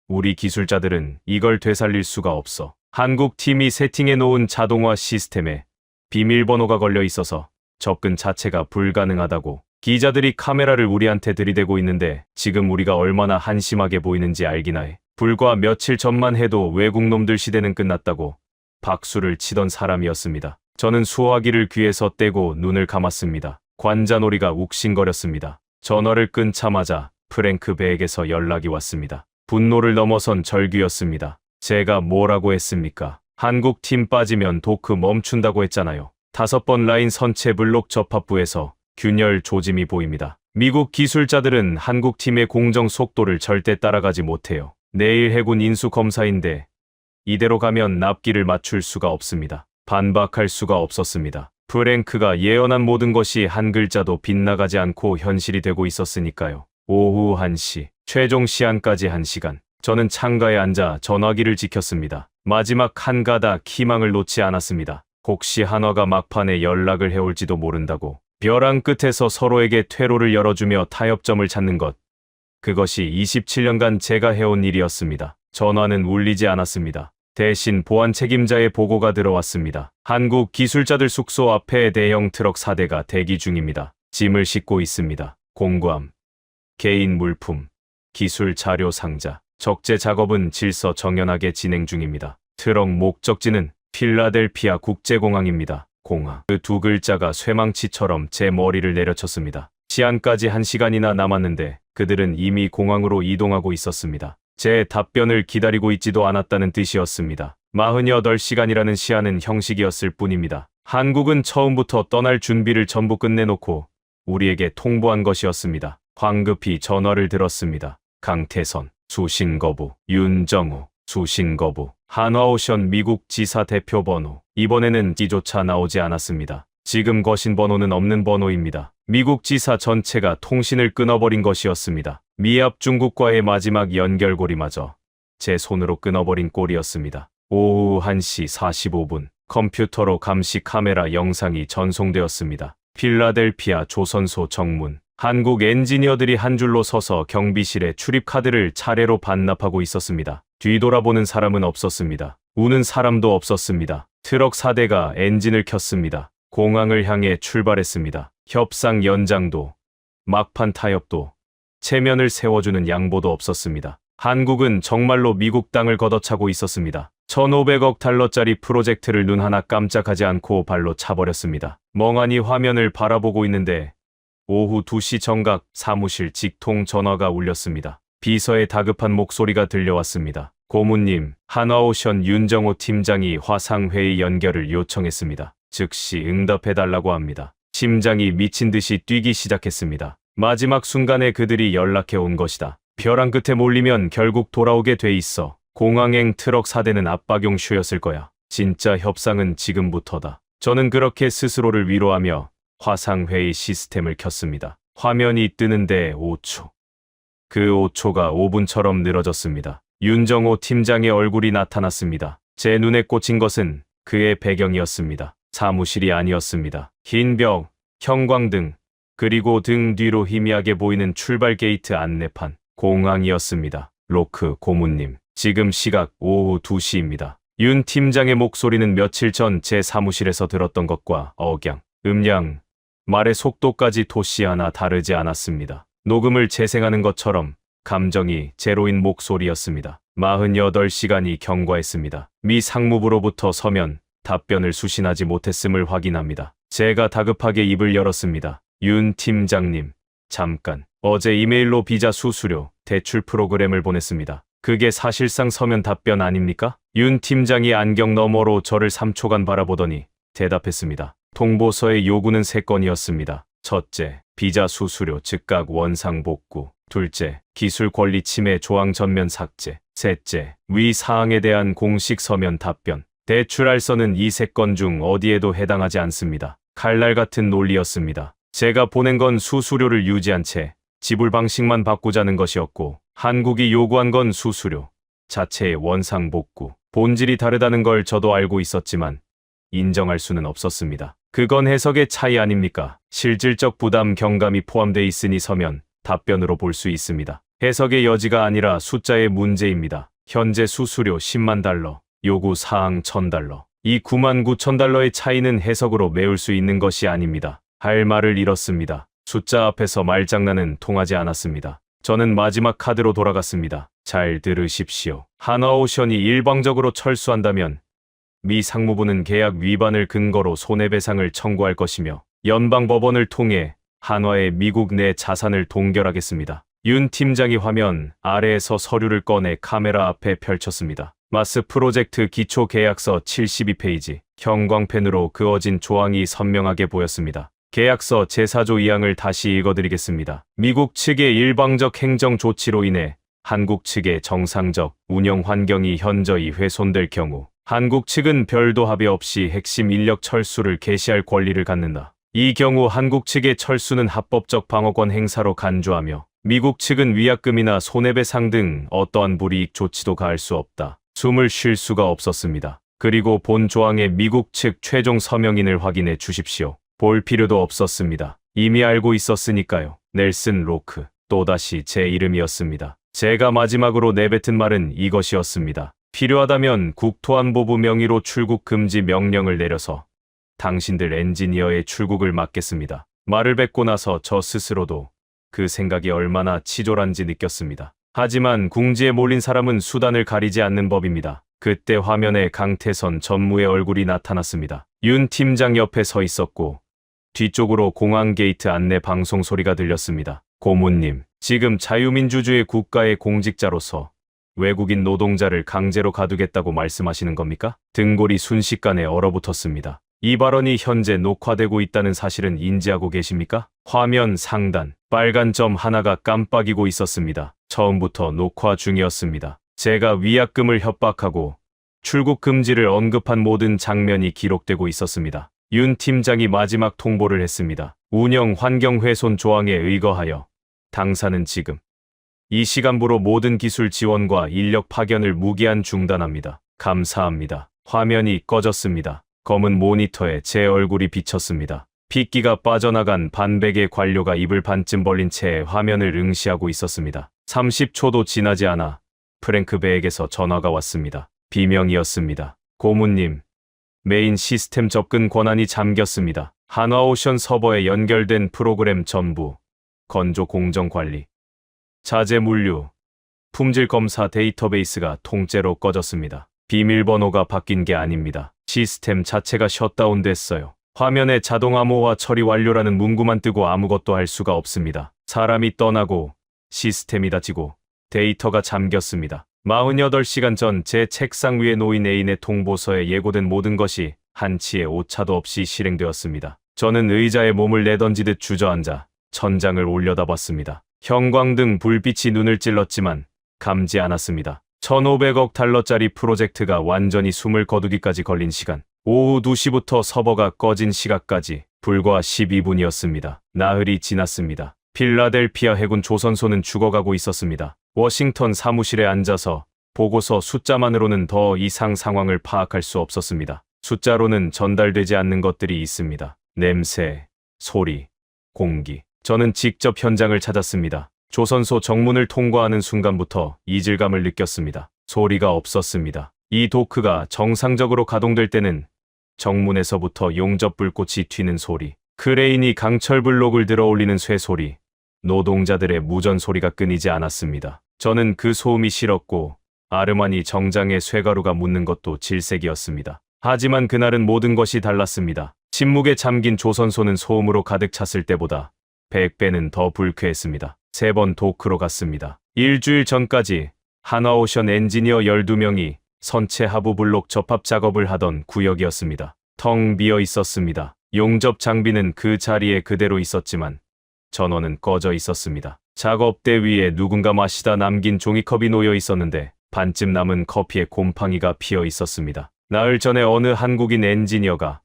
우리 기술자들은 이걸 되살릴 수가 없어. 한국 팀이 세팅해 놓은 자동화 시스템에 비밀번호가 걸려 있어서 접근 자체가 불가능하다고. 기자들이 카메라를 우리한테 들이대고 있는데 지금 우리가 얼마나 한심하게 보이는지 알기나 해. 불과 며칠 전만 해도 외국놈들 시대는 끝났다고 박수를 치던 사람이었습니다. 저는 수화기를 귀에서 떼고 눈을 감았습니다. 관자놀이가 욱신거렸습니다. 전화를 끊자마자 프랭크 베에게서 연락이 왔습니다. 분노를 넘어선 절규였습니다. 제가 뭐라고 했습니까? 한국 팀 빠지면 도크 멈춘다고 했잖아요. 5번 라인 선체 블록 접합부에서 균열 조짐이 보입니다. 미국 기술자들은 한국 팀의 공정 속도를 절대 따라가지 못해요. 내일 해군 인수 검사인데 이대로 가면 납기를 맞출 수가 없습니다. 반박할 수가 없었습니다. 프랭크가 예언한 모든 것이 한 글자도 빗나가지 않고 현실이 되고 있었으니까요. 오후 1시, 최종 시한까지 1시간. 저는 창가에 앉아 전화기를 지켰습니다. 마지막 한 가닥 희망을 놓지 않았습니다. 혹시 한화가 막판에 연락을 해올지도 모른다고. 벼랑 끝에서 서로에게 퇴로를 열어주며 타협점을 찾는 것. 그것이 27년간 제가 해온 일이었습니다. 전화는 울리지 않았습니다. 대신 보안 책임자의 보고가 들어왔습니다. 한국 기술자들 숙소 앞에 대형 트럭 4대가 대기 중입니다. 짐을 싣고 있습니다. 공구함, 개인 물품, 기술 자료 상자. 적재 작업은 질서정연하게 진행 중입니다. 트럭 목적지는 필라델피아 국제공항입니다. 공항. 그 2글자가 쇠망치처럼 제 머리를 내려쳤습니다. 시한까지 1시간이나 남았는데 그들은 이미 공항으로 이동하고 있었습니다. 제 답변을 기다리고 있지도 않았다는 뜻이었습니다. 48시간이라는 시한은 형식이었을 뿐입니다. 한국은 처음부터 떠날 준비를 전부 끝내놓고 우리에게 통보한 것이었습니다. 황급히 전화를 들었습니다. 강태선, 수신 거부. 윤정우, 수신 거부. 한화오션 미국 지사 대표 번호. 이번에는 D조차 나오지 않았습니다. 지금 거신 번호는 없는 번호입니다. 미국 지사 전체가 통신을 끊어버린 것이었습니다. 미합 중국과의 마지막 연결고리마저 제 손으로 끊어버린 꼴이었습니다. 오후 1시 45분 컴퓨터로 감시 카메라 영상이 전송되었습니다. 필라델피아 조선소 정문. 한국 엔지니어들이 한 줄로 서서 경비실에 출입카드를 차례로 반납하고 있었습니다. 뒤돌아보는 사람은 없었습니다. 우는 사람도 없었습니다. 트럭 4대가 엔진을 켰습니다. 공항을 향해 출발했습니다. 협상 연장도, 막판 타협도, 체면을 세워주는 양보도 없었습니다. 한국은 정말로 미국 땅을 걷어차고 있었습니다. 1,500억 달러짜리 프로젝트를 눈 하나 깜짝하지 않고 발로 차버렸습니다. 멍하니 화면을 바라보고 있는데 오후 2시 정각 사무실 직통 전화가 울렸습니다. 비서의 다급한 목소리가 들려왔습니다. 고문님, 한화오션 윤정호 팀장이 화상회의 연결을 요청했습니다. 즉시 응답해달라고 합니다. 심장이 미친 듯이 뛰기 시작했습니다. 마지막 순간에 그들이 연락해 온 것이다. 벼랑 끝에 몰리면 결국 돌아오게 돼 있어. 공항행 트럭 4대는 압박용 슈였을 거야. 진짜 협상은 지금부터다. 저는 그렇게 스스로를 위로하며 화상회의 시스템을 켰습니다. 화면이 뜨는데 5초. 그 5초가 5분처럼 늘어졌습니다. 윤정호 팀장의 얼굴이 나타났습니다. 제 눈에 꽂힌 것은 그의 배경이었습니다. 사무실이 아니었습니다. 흰 벽, 형광등, 그리고 등 뒤로 희미하게 보이는 출발 게이트 안내판. 공항이었습니다. 로크 고문님, 지금 시각 오후 2시입니다. 윤 팀장의 목소리는 며칠 전 제 사무실에서 들었던 것과 억양, 음량, 말의 속도까지 토시 하나 다르지 않았습니다. 녹음을 재생하는 것처럼 감정이 제로인 목소리였습니다. 48시간이 경과했습니다. 미 상무부로부터 서면 답변을 수신하지 못했음을 확인합니다. 제가 다급하게 입을 열었습니다. 윤 팀장님, 잠깐. 어제 이메일로 비자 수수료, 대출 프로그램을 보냈습니다. 그게 사실상 서면 답변 아닙니까? 윤 팀장이 안경 너머로 저를 3초간 바라보더니 대답했습니다. 통보서의 요구는 3건이었습니다. 첫째, 비자 수수료 즉각 원상 복구. 둘째, 기술 권리 침해 조항 전면 삭제. 셋째, 위 사항에 대한 공식 서면 답변. 대출 알선은 이 3건 중 어디에도 해당하지 않습니다. 칼날 같은 논리였습니다. 제가 보낸 건 수수료를 유지한 채 지불 방식만 바꾸자는 것이었고, 한국이 요구한 건 수수료 자체의 원상 복구. 본질이 다르다는 걸 저도 알고 있었지만 인정할 수는 없었습니다. 그건 해석의 차이 아닙니까? 실질적 부담 경감이 포함돼 있으니 서면 답변으로 볼 수 있습니다. 해석의 여지가 아니라 숫자의 문제입니다. 현재 수수료 10만 달러, 요구 사항 1000달러. 이 9만 9천 달러의 차이는 해석으로 메울 수 있는 것이 아닙니다. 할 말을 잃었습니다. 숫자 앞에서 말장난은 통하지 않았습니다. 저는 마지막 카드로 돌아갔습니다. 잘 들으십시오. 한화오션이 일방적으로 철수한다면 미 상무부는 계약 위반을 근거로 손해배상을 청구할 것이며 연방법원을 통해 한화의 미국 내 자산을 동결하겠습니다. 윤 팀장이 화면 아래에서 서류를 꺼내 카메라 앞에 펼쳤습니다. 마스 프로젝트 기초계약서 72페이지, 형광펜으로 그어진 조항이 선명하게 보였습니다. 계약서 제4조 2항을 다시 읽어드리겠습니다. 미국 측의 일방적 행정 조치로 인해 한국 측의 정상적 운영 환경이 현저히 훼손될 경우 한국 측은 별도 합의 없이 핵심 인력 철수를 개시할 권리를 갖는다. 이 경우 한국 측의 철수는 합법적 방어권 행사로 간주하며 미국 측은 위약금이나 손해배상 등 어떠한 불이익 조치도 가할 수 없다. 숨을 쉴 수가 없었습니다. 그리고 본 조항의 미국 측 최종 서명인을 확인해 주십시오. 볼 필요도 없었습니다. 이미 알고 있었으니까요. 넬슨 로크. 또다시 제 이름이었습니다. 제가 마지막으로 내뱉은 말은 이것이었습니다. 필요하다면 국토안보부 명의로 출국 금지 명령을 내려서 당신들 엔지니어의 출국을 막겠습니다. 말을 뱉고 나서 저 스스로도 그 생각이 얼마나 치졸한지 느꼈습니다. 하지만 궁지에 몰린 사람은 수단을 가리지 않는 법입니다. 그때 화면에 강태선 전무의 얼굴이 나타났습니다. 윤 팀장 옆에 서 있었고 뒤쪽으로 공항 게이트 안내 방송 소리가 들렸습니다. 고모님, 지금 자유민주주의 국가의 공직자로서 외국인 노동자를 강제로 가두겠다고 말씀하시는 겁니까? 등골이 순식간에 얼어붙었습니다. 이 발언이 현재 녹화되고 있다는 사실은 인지하고 계십니까? 화면 상단, 빨간 점 하나가 깜빡이고 있었습니다. 처음부터 녹화 중이었습니다. 제가 위약금을 협박하고 출국 금지를 언급한 모든 장면이 기록되고 있었습니다. 윤 팀장이 마지막 통보를 했습니다. 운영 환경 훼손 조항에 의거하여 당사는 지금 이 시간부로 모든 기술 지원과 인력 파견을 무기한 중단합니다. 감사합니다. 화면이 꺼졌습니다. 검은 모니터에 제 얼굴이 비쳤습니다. 핏기가 빠져나간 반백의 관료가 입을 반쯤 벌린 채 화면을 응시하고 있었습니다. 30초도 지나지 않아 프랭크 베에게서 전화가 왔습니다. 비명이었습니다. 고문님, 메인 시스템 접근 권한이 잠겼습니다. 한화오션 서버에 연결된 프로그램 전부 건조 공정 관리, 자재 물류, 품질 검사 데이터베이스가 통째로 꺼졌습니다. 비밀번호가 바뀐 게 아닙니다. 시스템 자체가 셧다운됐어요. 화면에 자동 암호화 처리 완료라는 문구만 뜨고 아무것도 할 수가 없습니다. 사람이 떠나고 시스템이 닫히고 데이터가 잠겼습니다. 48시간 전 제 책상 위에 놓인 애인의 통보서에 예고된 모든 것이 한치의 오차도 없이 실행되었습니다. 저는 의자에 몸을 내던지듯 주저앉아 천장을 올려다봤습니다. 형광등 불빛이 눈을 찔렀지만 감지 않았습니다. 1,500억 달러짜리 프로젝트가 완전히 숨을 거두기까지 걸린 시간, 오후 2시부터 서버가 꺼진 시각까지 불과 12분이었습니다. 나흘이 지났습니다. 필라델피아 해군 조선소는 죽어가고 있었습니다. 워싱턴 사무실에 앉아서 보고서 숫자만으로는 더 이상 상황을 파악할 수 없었습니다. 숫자로는 전달되지 않는 것들이 있습니다. 냄새, 소리, 공기. 저는 직접 현장을 찾았습니다. 조선소 정문을 통과하는 순간부터 이질감을 느꼈습니다. 소리가 없었습니다. 이 도크가 정상적으로 가동될 때는 정문에서부터 용접 불꽃이 튀는 소리, 크레인이 강철 블록을 들어 올리는 쇠소리, 노동자들의 무전 소리가 끊이지 않았습니다. 저는 그 소음이 싫었고 아르마니 정장에 쇠가루가 묻는 것도 질색이었습니다. 하지만 그날은 모든 것이 달랐습니다. 침묵에 잠긴 조선소는 소음으로 가득 찼을 때보다 100배는 더 불쾌했습니다. 3번 도크로 갔습니다. 일주일 전까지 하나오션 엔지니어 12명이 선체 하부 블록 접합 작업을 하던 구역이었습니다. 텅 비어 있었습니다. 용접 장비는 그 자리에 그대로 있었지만 전원은 꺼져 있었습니다. 작업대 위에 누군가 마시다 남긴 종이컵이 놓여 있었는데 반쯤 남은 커피에 곰팡이가 피어 있었습니다. 나흘 전에 어느 한국인 엔지니어가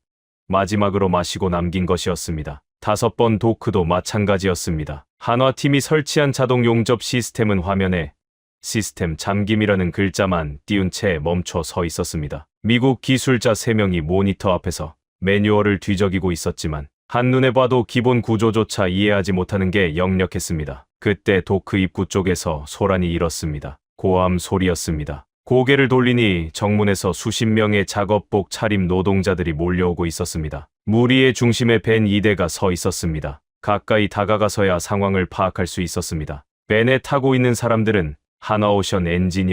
마지막으로 마시고 남긴 것이었습니다. 5번 도크도 마찬가지였습니다. 한화팀이 설치한 자동 용접 시스템은 화면에 시스템 잠김이라는 글자만 띄운 채 멈춰 서 있었습니다. 미국 기술자 3명이 모니터 앞에서 매뉴얼을 뒤적이고 있었지만 한눈에 봐도 기본 구조조차 이해하지 못하는 게 역력했습니다. 그때 도크 입구 쪽에서 소란이 일었습니다. 고함 소리였습니다. 고개를 돌리니 정문에서 수십 명의 작업복 차림 노동자들이 몰려오고 있었습니다. 무리의 중심에 벤 2대가 서 있었습니다. 가까이 다가가서야 상황을 파악할 수 있었습니다. 벤에 타고 있는 사람들은 하나오션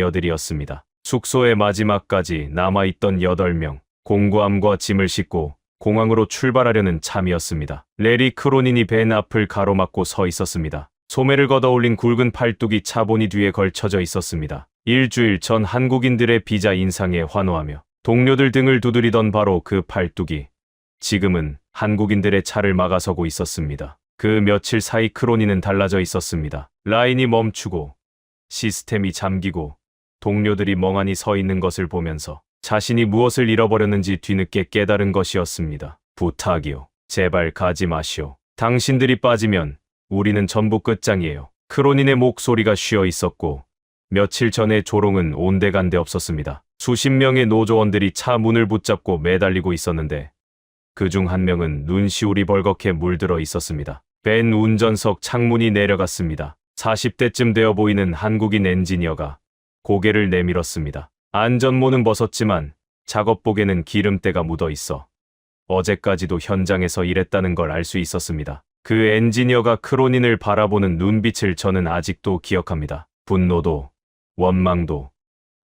엔지니어들이었습니다. 숙소의 마지막까지 남아있던 8명, 공구함과 짐을 싣고 공항으로 출발하려는 참이었습니다. 레리 크로닌이 벤 앞을 가로막고 서 있었습니다. 소매를 걷어올린 굵은 팔뚝이 차보니 뒤에 걸쳐져 있었습니다. 일주일 전 한국인들의 비자 인상에 환호하며 동료들 등을 두드리던 바로 그 팔뚝이 지금은 한국인들의 차를 막아서고 있었습니다. 그 며칠 사이 크로니는 달라져 있었습니다. 라인이 멈추고 시스템이 잠기고 동료들이 멍하니 서 있는 것을 보면서 자신이 무엇을 잃어버렸는지 뒤늦게 깨달은 것이었습니다. 부탁이요. 제발 가지 마시오. 당신들이 빠지면 우리는 전부 끝장이에요. 크로닌의 목소리가 쉬어 있었고 며칠 전에 조롱은 온데간데 없었습니다. 수십 명의 노조원들이 차 문을 붙잡고 매달리고 있었는데 그중 한 명은 눈시울이 벌겋게 물들어 있었습니다. 벤 운전석 창문이 내려갔습니다. 40대쯤 되어 보이는 한국인 엔지니어가 고개를 내밀었습니다. 안전모는 벗었지만 작업복에는 기름때가 묻어 있어 어제까지도 현장에서 일했다는 걸 알 수 있었습니다. 그 엔지니어가 크로닌을 바라보는 눈빛을 저는 아직도 기억합니다. 분노도 원망도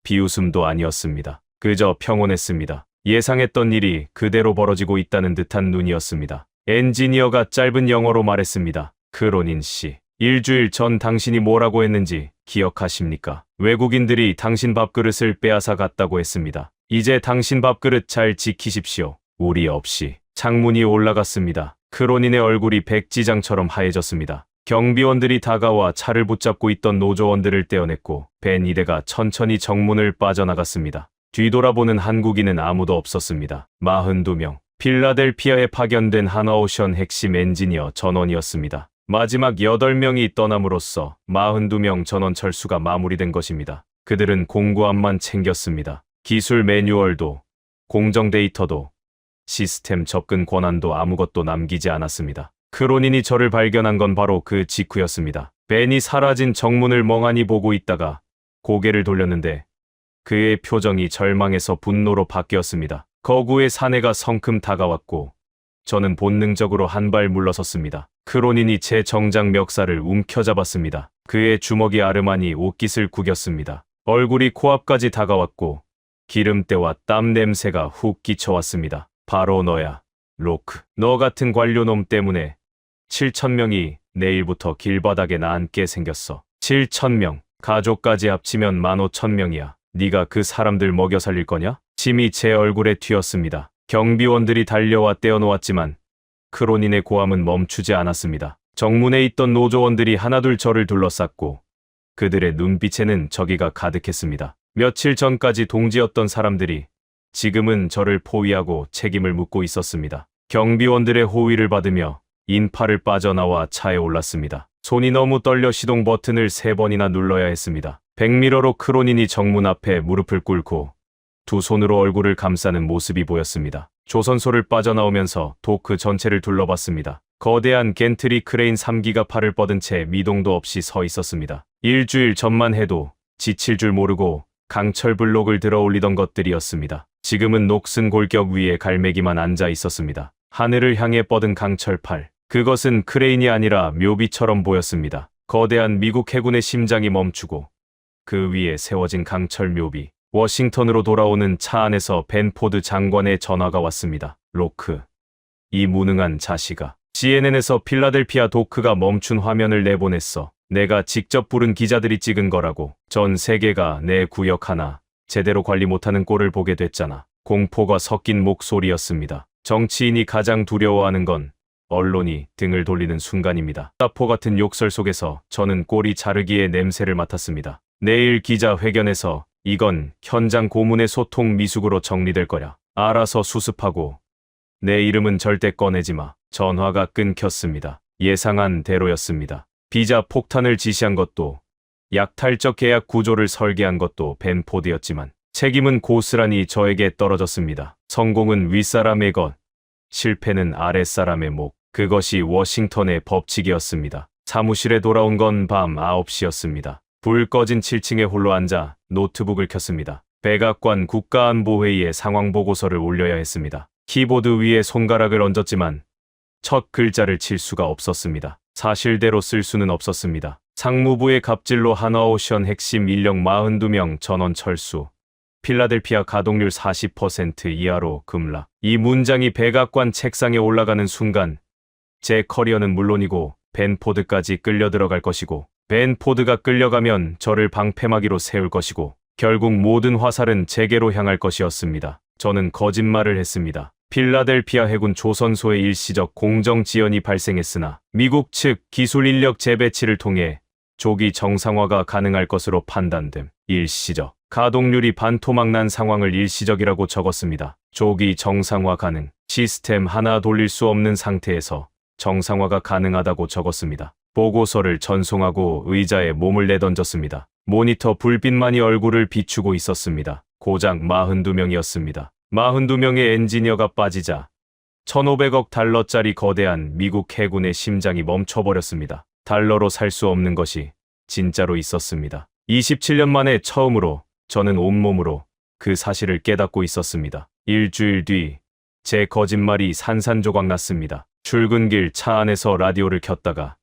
비웃음도 아니었습니다. 그저 평온했습니다. 예상했던 일이 그대로 벌어지고 있다는 듯한 눈이었습니다. 엔지니어가 짧은 영어로 말했습니다. 크로닌 씨, 일주일 전 당신이 뭐라고 했는지 기억하십니까? 외국인들이 당신 밥그릇을 빼앗아 갔다고 했습니다. 이제 당신 밥그릇 잘 지키십시오. 우리 없이. 창문이 올라갔습니다. 크로닌의 얼굴이 백지장처럼 하얘졌습니다. 경비원들이 다가와 차를 붙잡고 있던 노조원들을 떼어냈고 벤 2대가 천천히 정문을 빠져나갔습니다. 뒤돌아보는 한국인은 아무도 없었습니다. 42명. 필라델피아에 파견된 하나오션 핵심 엔지니어 전원이었습니다. 마지막 8명이 떠남으로써 42명 전원 철수가 마무리된 것입니다. 그들은 공구함만 챙겼습니다. 기술 매뉴얼도, 공정 데이터도, 시스템 접근 권한도 아무것도 남기지 않았습니다. 크로닌이 저를 발견한 건 바로 그 직후였습니다. 벤이 사라진 정문을 멍하니 보고 있다가 고개를 돌렸는데 그의 표정이 절망에서 분노로 바뀌었습니다. 거구의 사내가 성큼 다가왔고 저는 본능적으로 한 발 물러섰습니다. 크로닌이 제 정장 멱살을 움켜잡았습니다. 그의 주먹이 아르마니 옷깃을 구겼습니다. 얼굴이 코앞까지 다가왔고 기름때와 땀 냄새가 훅 끼쳐왔습니다. 바로 너야, 로크. 너 같은 관료놈 때문에 7,000명이 내일부터 길바닥에 나앉게 생겼어. 7,000명. 가족까지 합치면 15,000명이야. 네가 그 사람들 먹여 살릴 거냐? 침이 제 얼굴에 튀었습니다. 경비원들이 달려와 떼어놓았지만 크로닌의 고함은 멈추지 않았습니다. 정문에 있던 노조원들이 하나둘 저를 둘러쌌고 그들의 눈빛에는 저기가 가득했습니다. 며칠 전까지 동지였던 사람들이 지금은 저를 포위하고 책임을 묻고 있었습니다. 경비원들의 호위를 받으며 인파를 빠져나와 차에 올랐습니다. 손이 너무 떨려 시동 버튼을 3번이나 눌러야 했습니다. 백미러로 크로닌이 정문 앞에 무릎을 꿇고 두 손으로 얼굴을 감싸는 모습이 보였습니다. 조선소를 빠져나오면서 도크 전체를 둘러봤습니다. 거대한 겐트리 크레인 3기가 팔을 뻗은 채 미동도 없이 서 있었습니다. 일주일 전만 해도 지칠 줄 모르고 강철 블록을 들어 올리던 것들이었습니다. 지금은 녹슨 골격 위에 갈매기만 앉아 있었습니다. 하늘을 향해 뻗은 강철팔. 그것은 크레인이 아니라 묘비처럼 보였습니다. 거대한 미국 해군의 심장이 멈추고 그 위에 세워진 강철 묘비. 워싱턴으로 돌아오는 차 안에서 벤 포드 장관의 전화가 왔습니다. 로크. 이 무능한 자식아. CNN에서 필라델피아 도크가 멈춘 화면을 내보냈어. 내가 직접 부른 기자들이 찍은 거라고. 전 세계가 내 구역 하나 제대로 관리 못하는 꼴을 보게 됐잖아. 공포가 섞인 목소리였습니다. 정치인이 가장 두려워하는 건 언론이 등을 돌리는 순간입니다. 사포 같은 욕설 속에서 저는 꼬리 자르기의 냄새를 맡았습니다. 내일 기자회견에서 이건 현장 고문의 소통 미숙으로 정리될 거야. 알아서 수습하고. 내 이름은 절대 꺼내지 마. 전화가 끊겼습니다. 예상한 대로였습니다. 비자 폭탄을 지시한 것도 약탈적 계약 구조를 설계한 것도 벤 포드였지만 책임은 고스란히 저에게 떨어졌습니다. 성공은 윗사람의 것, 실패는 아랫사람의 목. 그것이 워싱턴의 법칙이었습니다. 사무실에 돌아온 건 밤 9시였습니다. 불 꺼진 7층에 홀로 앉아 노트북을 켰습니다. 백악관 국가안보회의에 상황보고서를 올려야 했습니다. 키보드 위에 손가락을 얹었지만 첫 글자를 칠 수가 없었습니다. 사실대로 쓸 수는 없었습니다. 상무부의 갑질로 하나오션 핵심 인력 42명 전원 철수. 필라델피아 가동률 40% 이하로 급락. 이 문장이 백악관 책상에 올라가는 순간 제 커리어는 물론이고 벤 포드까지 끌려 들어갈 것이고 벤 포드가 끌려가면 저를 방패막이로 세울 것이고 결국 모든 화살은 제게로 향할 것이었습니다. 저는 거짓말을 했습니다. 필라델피아 해군 조선소의 일시적 공정 지연이 발생했으나 미국 측 기술 인력 재배치를 통해 조기 정상화가 가능할 것으로 판단됨. 일시적. 가동률이 반토막 난 상황을 일시적이라고 적었습니다. 조기 정상화 가능. 시스템 하나 돌릴 수 없는 상태에서 정상화가 가능하다고 적었습니다. 보고서를 전송하고 의자에 몸을 내던졌습니다. 모니터 불빛만이 얼굴을 비추고 있었습니다. 고작 42명이었습니다. 42명의 엔지니어가 빠지자 1,500억 달러짜리 거대한 미국 해군의 심장이 멈춰버렸습니다. 달러로 살 수 없는 것이 진짜로 있었습니다. 27년 만에 처음으로 저는 온몸으로 그 사실을 깨닫고 있었습니다. 일주일 뒤 제 거짓말이 산산조각 났습니다. 출근길 차 안에서 라디오를 켰다가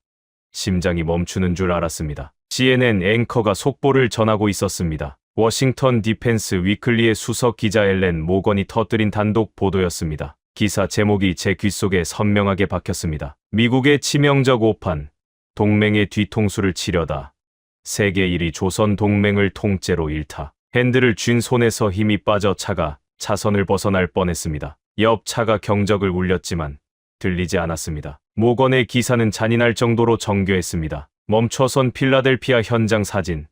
심장이 멈추는 줄 알았습니다. CNN 앵커가 속보를 전하고 있었습니다. 워싱턴 디펜스 위클리의 수석 기자 엘렌 모건이 터뜨린 단독 보도였습니다. 기사 제목이 제 귓속에 선명하게 박혔습니다. 미국의 치명적 오판, 동맹의 뒤통수를 치려다. 세계 1위 조선 동맹을 통째로 잃다. 핸들을 쥔 손에서 힘이 빠져 차가 차선을 벗어날 뻔했습니다. 옆 차가 경적을 울렸지만 들리지 않았습니다. 모건의 기사는 잔인할 정도로 정교했습니다. 멈춰선 필라델피아 현장 사진,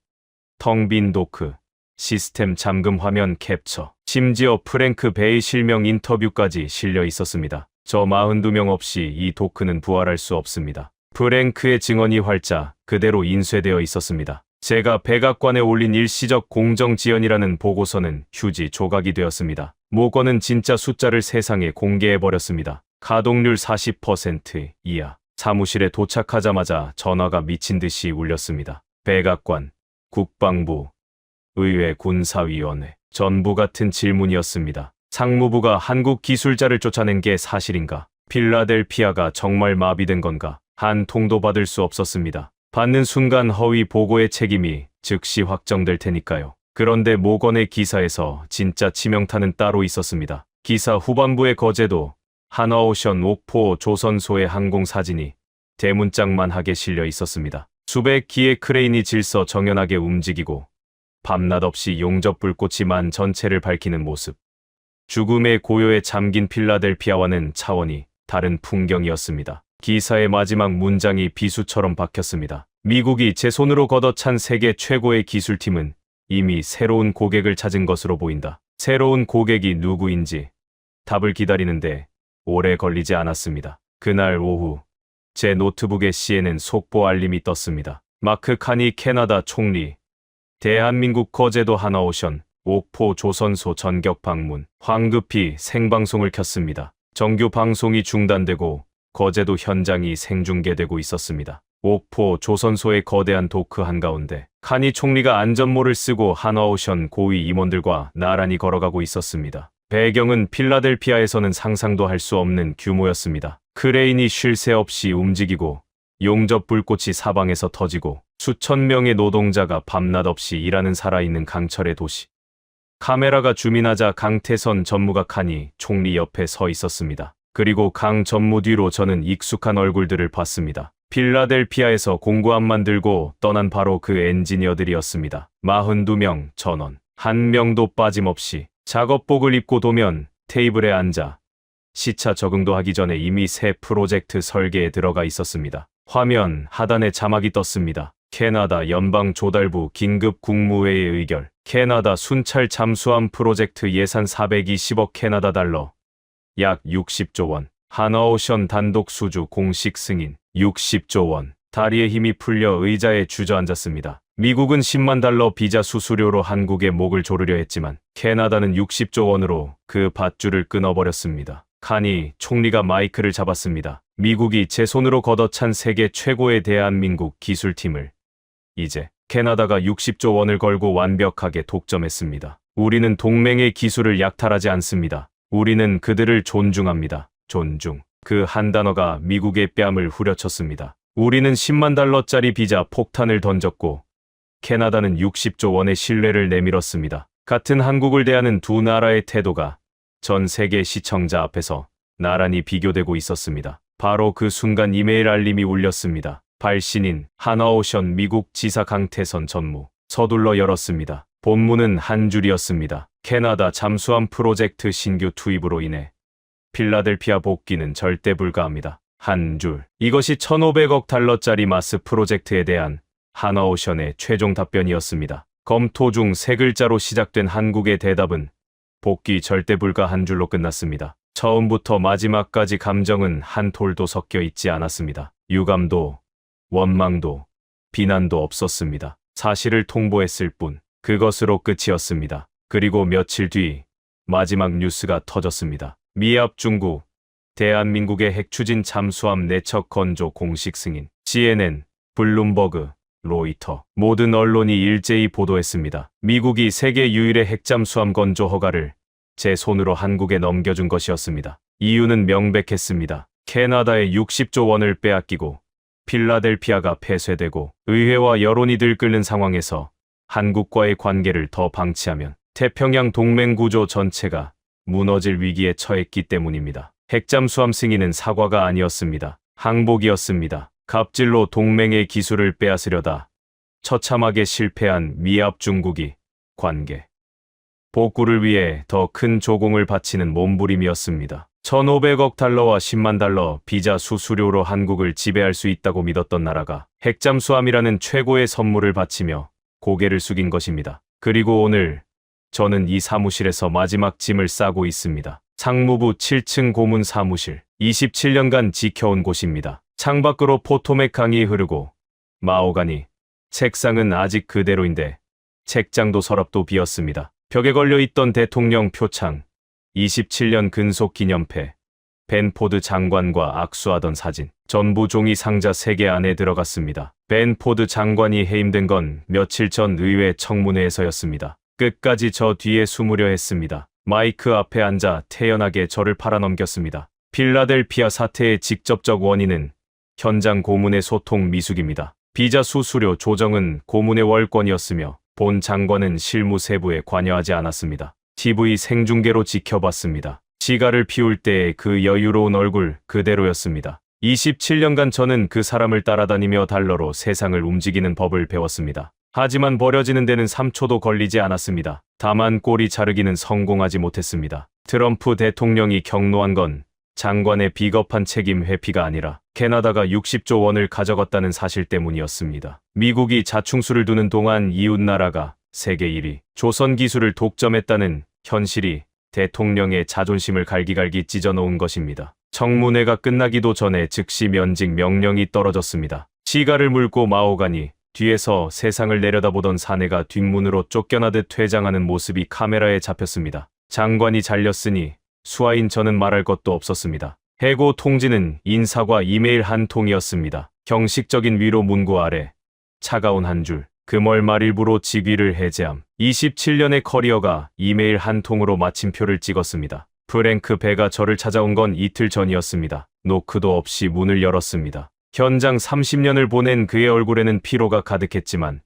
텅 빈 도크, 시스템 잠금 화면 캡처, 심지어 프랭크 베이 실명 인터뷰까지 실려 있었습니다. 저 42명 없이 이 도크는 부활할 수 없습니다. 프랭크의 증언이 활자 그대로 인쇄되어 있었습니다. 제가 백악관에 올린 일시적 공정 지연이라는 보고서는 휴지 조각이 되었습니다. 모건은 진짜 숫자를 세상에 공개해버렸습니다. 가동률 40% 이하. 사무실에 도착하자마자 전화가 미친 듯이 울렸습니다. 백악관, 국방부, 의회 군사위원회. 전부 같은 질문이었습니다. 상무부가 한국 기술자를 쫓아낸 게 사실인가? 필라델피아가 정말 마비된 건가? 한 통도 받을 수 없었습니다. 받는 순간 허위 보고의 책임이 즉시 확정될 테니까요. 그런데 모건의 기사에서 진짜 치명타는 따로 있었습니다. 기사 후반부의 거제도 하나오션 옥포 조선소의 항공 사진이 대문짝만하게 실려 있었습니다. 수백 기의 크레인이 질서 정연하게 움직이고 밤낮 없이 용접 불꽃이 만 전체를 밝히는 모습. 죽음의 고요에 잠긴 필라델피아와는 차원이 다른 풍경이었습니다. 기사의 마지막 문장이 비수처럼 박혔습니다. 미국이 제 손으로 걷어찬 세계 최고의 기술팀은 이미 새로운 고객을 찾은 것으로 보인다. 새로운 고객이 누구인지 답을 기다리는데 오래 걸리지 않았습니다. 그날 오후 제 노트북에 CNN 속보 알림이 떴습니다. 마크 카니 캐나다 총리, 대한민국 거제도 하나오션, 옥포 조선소 전격 방문. 황급히 생방송을 켰습니다. 정규 방송이 중단되고 거제도 현장이 생중계되고 있었습니다. 옥포 조선소의 거대한 도크 한가운데 칸이 총리가 안전모를 쓰고 하나오션 고위 임원들과 나란히 걸어가고 있었습니다. 배경은 필라델피아에서는 상상도 할 수 없는 규모였습니다. 크레인이 쉴 새 없이 움직이고 용접 불꽃이 사방에서 터지고 수천 명의 노동자가 밤낮 없이 일하는 살아있는 강철의 도시. 카메라가 주민하자 강태선 전무가 칸이 총리 옆에 서 있었습니다. 그리고 강 전무 뒤로 저는 익숙한 얼굴들을 봤습니다. 필라델피아에서 공구함만 들고 떠난 바로 그 엔지니어들이었습니다. 42명 전원. 한 명도 빠짐없이 작업복을 입고 도면 테이블에 앉아 시차 적응도 하기 전에 이미 새 프로젝트 설계에 들어가 있었습니다. 화면 하단에 자막이 떴습니다. 캐나다 연방조달부 긴급 국무회의 의결. 캐나다 순찰 잠수함 프로젝트 예산 420억 캐나다 달러. 약 60조 원. 하나오션 단독 수주 공식 승인. 60조 원. 다리에 힘이 풀려 의자에 주저앉았습니다. 미국은 10만 달러 비자 수수료로 한국의 목을 조르려 했지만 캐나다는 60조 원으로 그 밧줄을 끊어버렸습니다. 칸이 총리가 마이크를 잡았습니다. 미국이 제 손으로 걷어찬 세계 최고의 대한민국 기술팀을 이제 캐나다가 60조 원을 걸고 완벽하게 독점했습니다. 우리는 동맹의 기술을 약탈하지 않습니다. 우리는 그들을 존중합니다. 존중. 그 한 단어가 미국의 뺨을 후려쳤습니다. 우리는 10만 달러짜리 비자 폭탄을 던졌고 캐나다는 60조 원의 신뢰를 내밀었습니다. 같은 한국을 대하는 두 나라의 태도가 전 세계 시청자 앞에서 나란히 비교되고 있었습니다. 바로 그 순간 이메일 알림이 울렸습니다. 발신인 하나오션 미국 지사 강태선 전무. 서둘러 열었습니다. 본문은 한 줄이었습니다. 캐나다 잠수함 프로젝트 신규 투입으로 인해 필라델피아 복귀는 절대 불가합니다. 한 줄. 이것이 1,500억 달러짜리 마스 프로젝트에 대한 하나오션의 최종 답변이었습니다. 검토 중 세 글자로 시작된 한국의 대답은 복귀 절대 불가 한 줄로 끝났습니다. 처음부터 마지막까지 감정은 한 톨도 섞여 있지 않았습니다. 유감도, 원망도, 비난도 없었습니다. 사실을 통보했을 뿐, 그것으로 끝이었습니다. 그리고 며칠 뒤 마지막 뉴스가 터졌습니다. 미합 중국, 대한민국의 핵추진 잠수함 내척 건조 공식 승인. CNN, 블룸버그, 로이터, 모든 언론이 일제히 보도했습니다. 미국이 세계 유일의 핵잠수함 건조 허가를 제 손으로 한국에 넘겨준 것이었습니다. 이유는 명백했습니다. 캐나다의 60조 원을 빼앗기고 필라델피아가 폐쇄되고 의회와 여론이 들끓는 상황에서 한국과의 관계를 더 방치하면 태평양 동맹 구조 전체가 무너질 위기에 처했기 때문입니다. 핵잠수함 승인은 사과가 아니었습니다. 항복이었습니다. 갑질로 동맹의 기술을 빼앗으려다 처참하게 실패한 미합 중국이 관계 복구를 위해 더 큰 조공을 바치는 몸부림이었습니다. 1,500억 달러와 10만 달러 비자 수수료로 한국을 지배할 수 있다고 믿었던 나라가 핵잠수함이라는 최고의 선물을 바치며 고개를 숙인 것입니다. 그리고 오늘 저는 이 사무실에서 마지막 짐을 싸고 있습니다. 상무부 7층 고문 사무실. 27년간 지켜온 곳입니다. 창밖으로 포토맥 강이 흐르고 마호가니 책상은 아직 그대로인데 책장도 서랍도 비었습니다. 벽에 걸려있던 대통령 표창, 27년 근속 기념패, 벤포드 장관과 악수하던 사진, 전부 종이 상자 3개 안에 들어갔습니다. 벤포드 장관이 해임된 건 며칠 전 의회 청문회에서였습니다. 끝까지 저 뒤에 숨으려 했습니다. 마이크 앞에 앉아 태연하게 저를 팔아넘겼습니다. 필라델피아 사태의 직접적 원인은 현장 고문의 소통 미숙입니다. 비자 수수료 조정은 고문의 월권이었으며 본 장관은 실무 세부에 관여하지 않았습니다. TV 생중계로 지켜봤습니다. 시가를 피울 때의 그 여유로운 얼굴 그대로였습니다. 27년간 저는 그 사람을 따라다니며 달러로 세상을 움직이는 법을 배웠습니다. 하지만 버려지는 데는 3초도 걸리지 않았습니다. 다만 꼬리 자르기는 성공하지 못했습니다. 트럼프 대통령이 경로한 건 장관의 비겁한 책임 회피가 아니라 캐나다가 60조 원을 가져갔다는 사실 때문이었습니다. 미국이 자충수를 두는 동안 이웃나라가 세계 1위 조선 기술을 독점했다는 현실이 대통령의 자존심을 갈기갈기 찢어놓은 것입니다. 청문회가 끝나기도 전에 즉시 면직 명령이 떨어졌습니다. 시가를 물고 마호가니 뒤에서 세상을 내려다보던 사내가 뒷문으로 쫓겨나듯 퇴장하는 모습이 카메라에 잡혔습니다. 장관이 잘렸으니 수하인 저는 말할 것도 없었습니다. 해고 통지는 인사과 이메일 한 통이었습니다. 형식적인 위로 문구 아래 차가운 한 줄. 금월 말 일부로 직위를 해제함. 27년의 커리어가 이메일 한 통으로 마침표를 찍었습니다. 프랭크 배가 저를 찾아온 건 이틀 전이었습니다. 노크도 없이 문을 열었습니다. 현장 30년을 보낸 그의 얼굴에는 피로가 가득했지만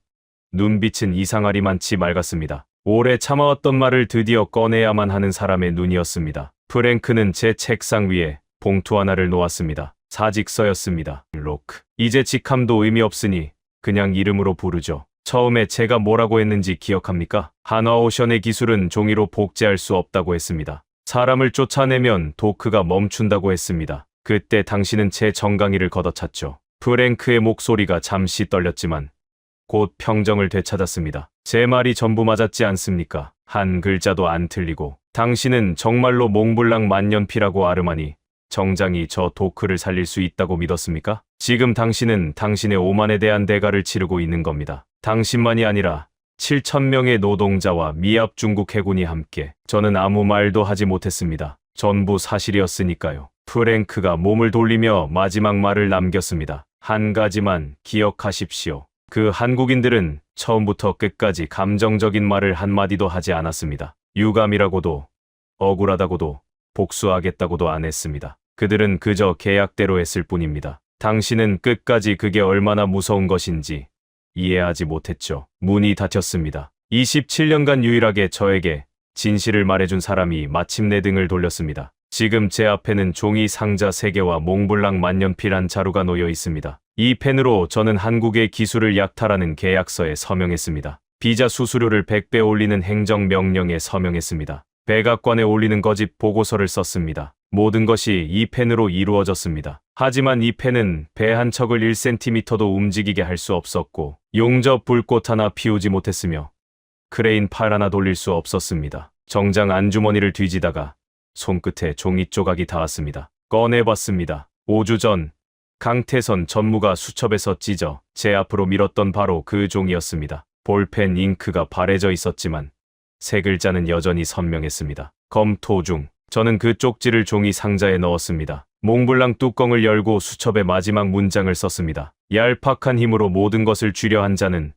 눈빛은 이상하리만치 맑았습니다. 오래 참아왔던 말을 드디어 꺼내야만 하는 사람의 눈이었습니다. 프랭크는 제 책상 위에 봉투 하나를 놓았습니다. 사직서였습니다. 로크. 이제 직함도 의미 없으니 그냥 이름으로 부르죠. 처음에 제가 뭐라고 했는지 기억합니까? 한화오션의 기술은 종이로 복제할 수 없다고 했습니다. 사람을 쫓아내면 도크가 멈춘다고 했습니다. 그때 당신은 제 정강이를 걷어찼죠. 프랭크의 목소리가 잠시 떨렸지만 곧 평정을 되찾았습니다. 제 말이 전부 맞았지 않습니까? 한 글자도 안 틀리고 당신은 정말로 몽블랑 만년필하고 아르마니 정장이 저 도크를 살릴 수 있다고 믿었습니까? 지금 당신은 당신의 오만에 대한 대가를 치르고 있는 겁니다. 당신만이 아니라 7,000명의 노동자와 미합 중국 해군이 함께. 저는 아무 말도 하지 못했습니다. 전부 사실이었으니까요. 프랭크가 몸을 돌리며 마지막 말을 남겼습니다. 한 가지만 기억하십시오. 그 한국인들은 처음부터 끝까지 감정적인 말을 한마디도 하지 않았습니다. 유감이라고도 억울하다고도 복수하겠다고도 안 했습니다. 그들은 그저 계약대로 했을 뿐입니다. 당신은 끝까지 그게 얼마나 무서운 것인지 이해하지 못했죠. 문이 닫혔습니다. 27년간 유일하게 저에게 진실을 말해준 사람이 마침내 등을 돌렸습니다. 지금 제 앞에는 종이 상자 3개와 몽블랑 만년필 한 자루가 놓여 있습니다. 이 펜으로 저는 한국의 기술을 약탈하는 계약서에 서명했습니다. 비자 수수료를 100배 올리는 행정명령에 서명했습니다. 백악관에 올리는 거짓 보고서를 썼습니다. 모든 것이 이 펜으로 이루어졌습니다. 하지만 이 펜은 배 한 척을 1cm도 움직이게 할 수 없었고 용접 불꽃 하나 피우지 못했으며 크레인 팔 하나 돌릴 수 없었습니다. 정장 안주머니를 뒤지다가 손끝에 종이 조각이 닿았습니다. 꺼내봤습니다. 5주 전 강태선 전무가 수첩에서 찢어 제 앞으로 밀었던 바로 그 종이었습니다. 볼펜 잉크가 바래져 있었지만 세 글자는 여전히 선명했습니다. 검토중. 저는 그 쪽지를 종이 상자에 넣었습니다. 몽블랑 뚜껑을 열고 수첩의 마지막 문장을 썼습니다. 얄팍한 힘으로 모든 것을 쥐려 한 자는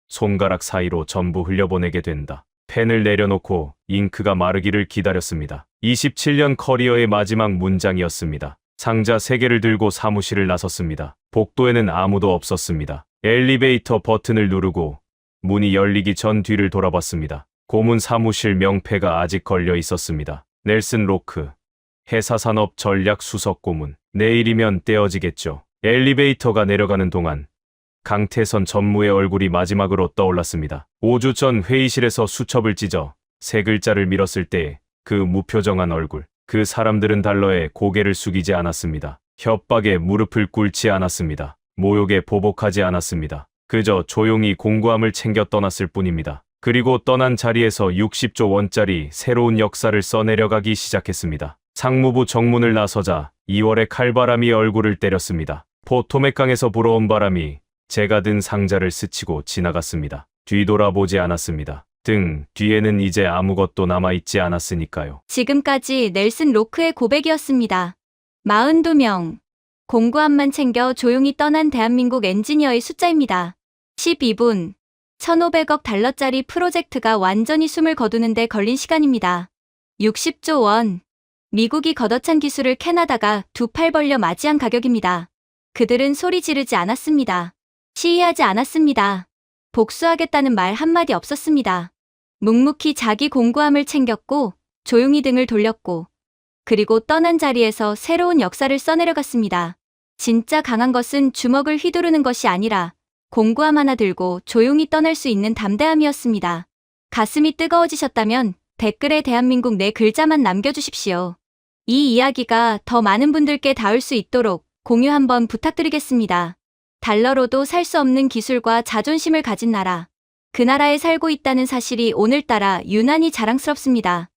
손가락 사이로 전부 흘려보내게 된다. 펜을 내려놓고 잉크가 마르기를 기다렸습니다. 27년 커리어의 마지막 문장이었습니다. 상자 3개를 들고 사무실을 나섰습니다. 복도에는 아무도 없었습니다. 엘리베이터 버튼을 누르고 문이 열리기 전 뒤를 돌아봤습니다. 고문 사무실 명패가 아직 걸려 있었습니다. 넬슨 로크, 해사산업 전략 수석 고문. 내일이면 떼어지겠죠. 엘리베이터가 내려가는 동안 강태선 전무의 얼굴이 마지막으로 떠올랐습니다. 5주 전 회의실에서 수첩을 찢어 3글자를 밀었을 때 그 무표정한 얼굴. 그 사람들은 달러에 고개를 숙이지 않았습니다. 협박에 무릎을 꿇지 않았습니다. 모욕에 보복하지 않았습니다. 그저 조용히 공구함을 챙겨 떠났을 뿐입니다. 그리고 떠난 자리에서 60조 원짜리 새로운 역사를 써내려가기 시작했습니다. 상무부 정문을 나서자 2월의 칼바람이 얼굴을 때렸습니다. 포토맥강에서 불어온 바람이 제가 든 상자를 스치고 지나갔습니다. 뒤돌아보지 않았습니다. 등 뒤에는 이제 아무것도 남아있지 않았으니까요. 지금까지 넬슨 로크의 고백이었습니다. 42명. 공구함만 챙겨 조용히 떠난 대한민국 엔지니어의 숫자입니다. 12분. 1,500억 달러짜리 프로젝트가 완전히 숨을 거두는데 걸린 시간입니다. 60조 원. 미국이 걷어찬 기술을 캐나다가 두 팔 벌려 맞이한 가격입니다. 그들은 소리 지르지 않았습니다. 시위하지 않았습니다. 복수하겠다는 말 한마디 없었습니다. 묵묵히 자기 공구함을 챙겼고 조용히 등을 돌렸고 그리고 떠난 자리에서 새로운 역사를 써내려갔습니다. 진짜 강한 것은 주먹을 휘두르는 것이 아니라 공구함 하나 들고 조용히 떠날 수 있는 담대함이었습니다. 가슴이 뜨거워지셨다면 댓글에 대한민국 4글자만 남겨주십시오. 이 이야기가 더 많은 분들께 닿을 수 있도록 공유 한번 부탁드리겠습니다. 달러로도 살 수 없는 기술과 자존심을 가진 나라. 그 나라에 살고 있다는 사실이 오늘따라 유난히 자랑스럽습니다.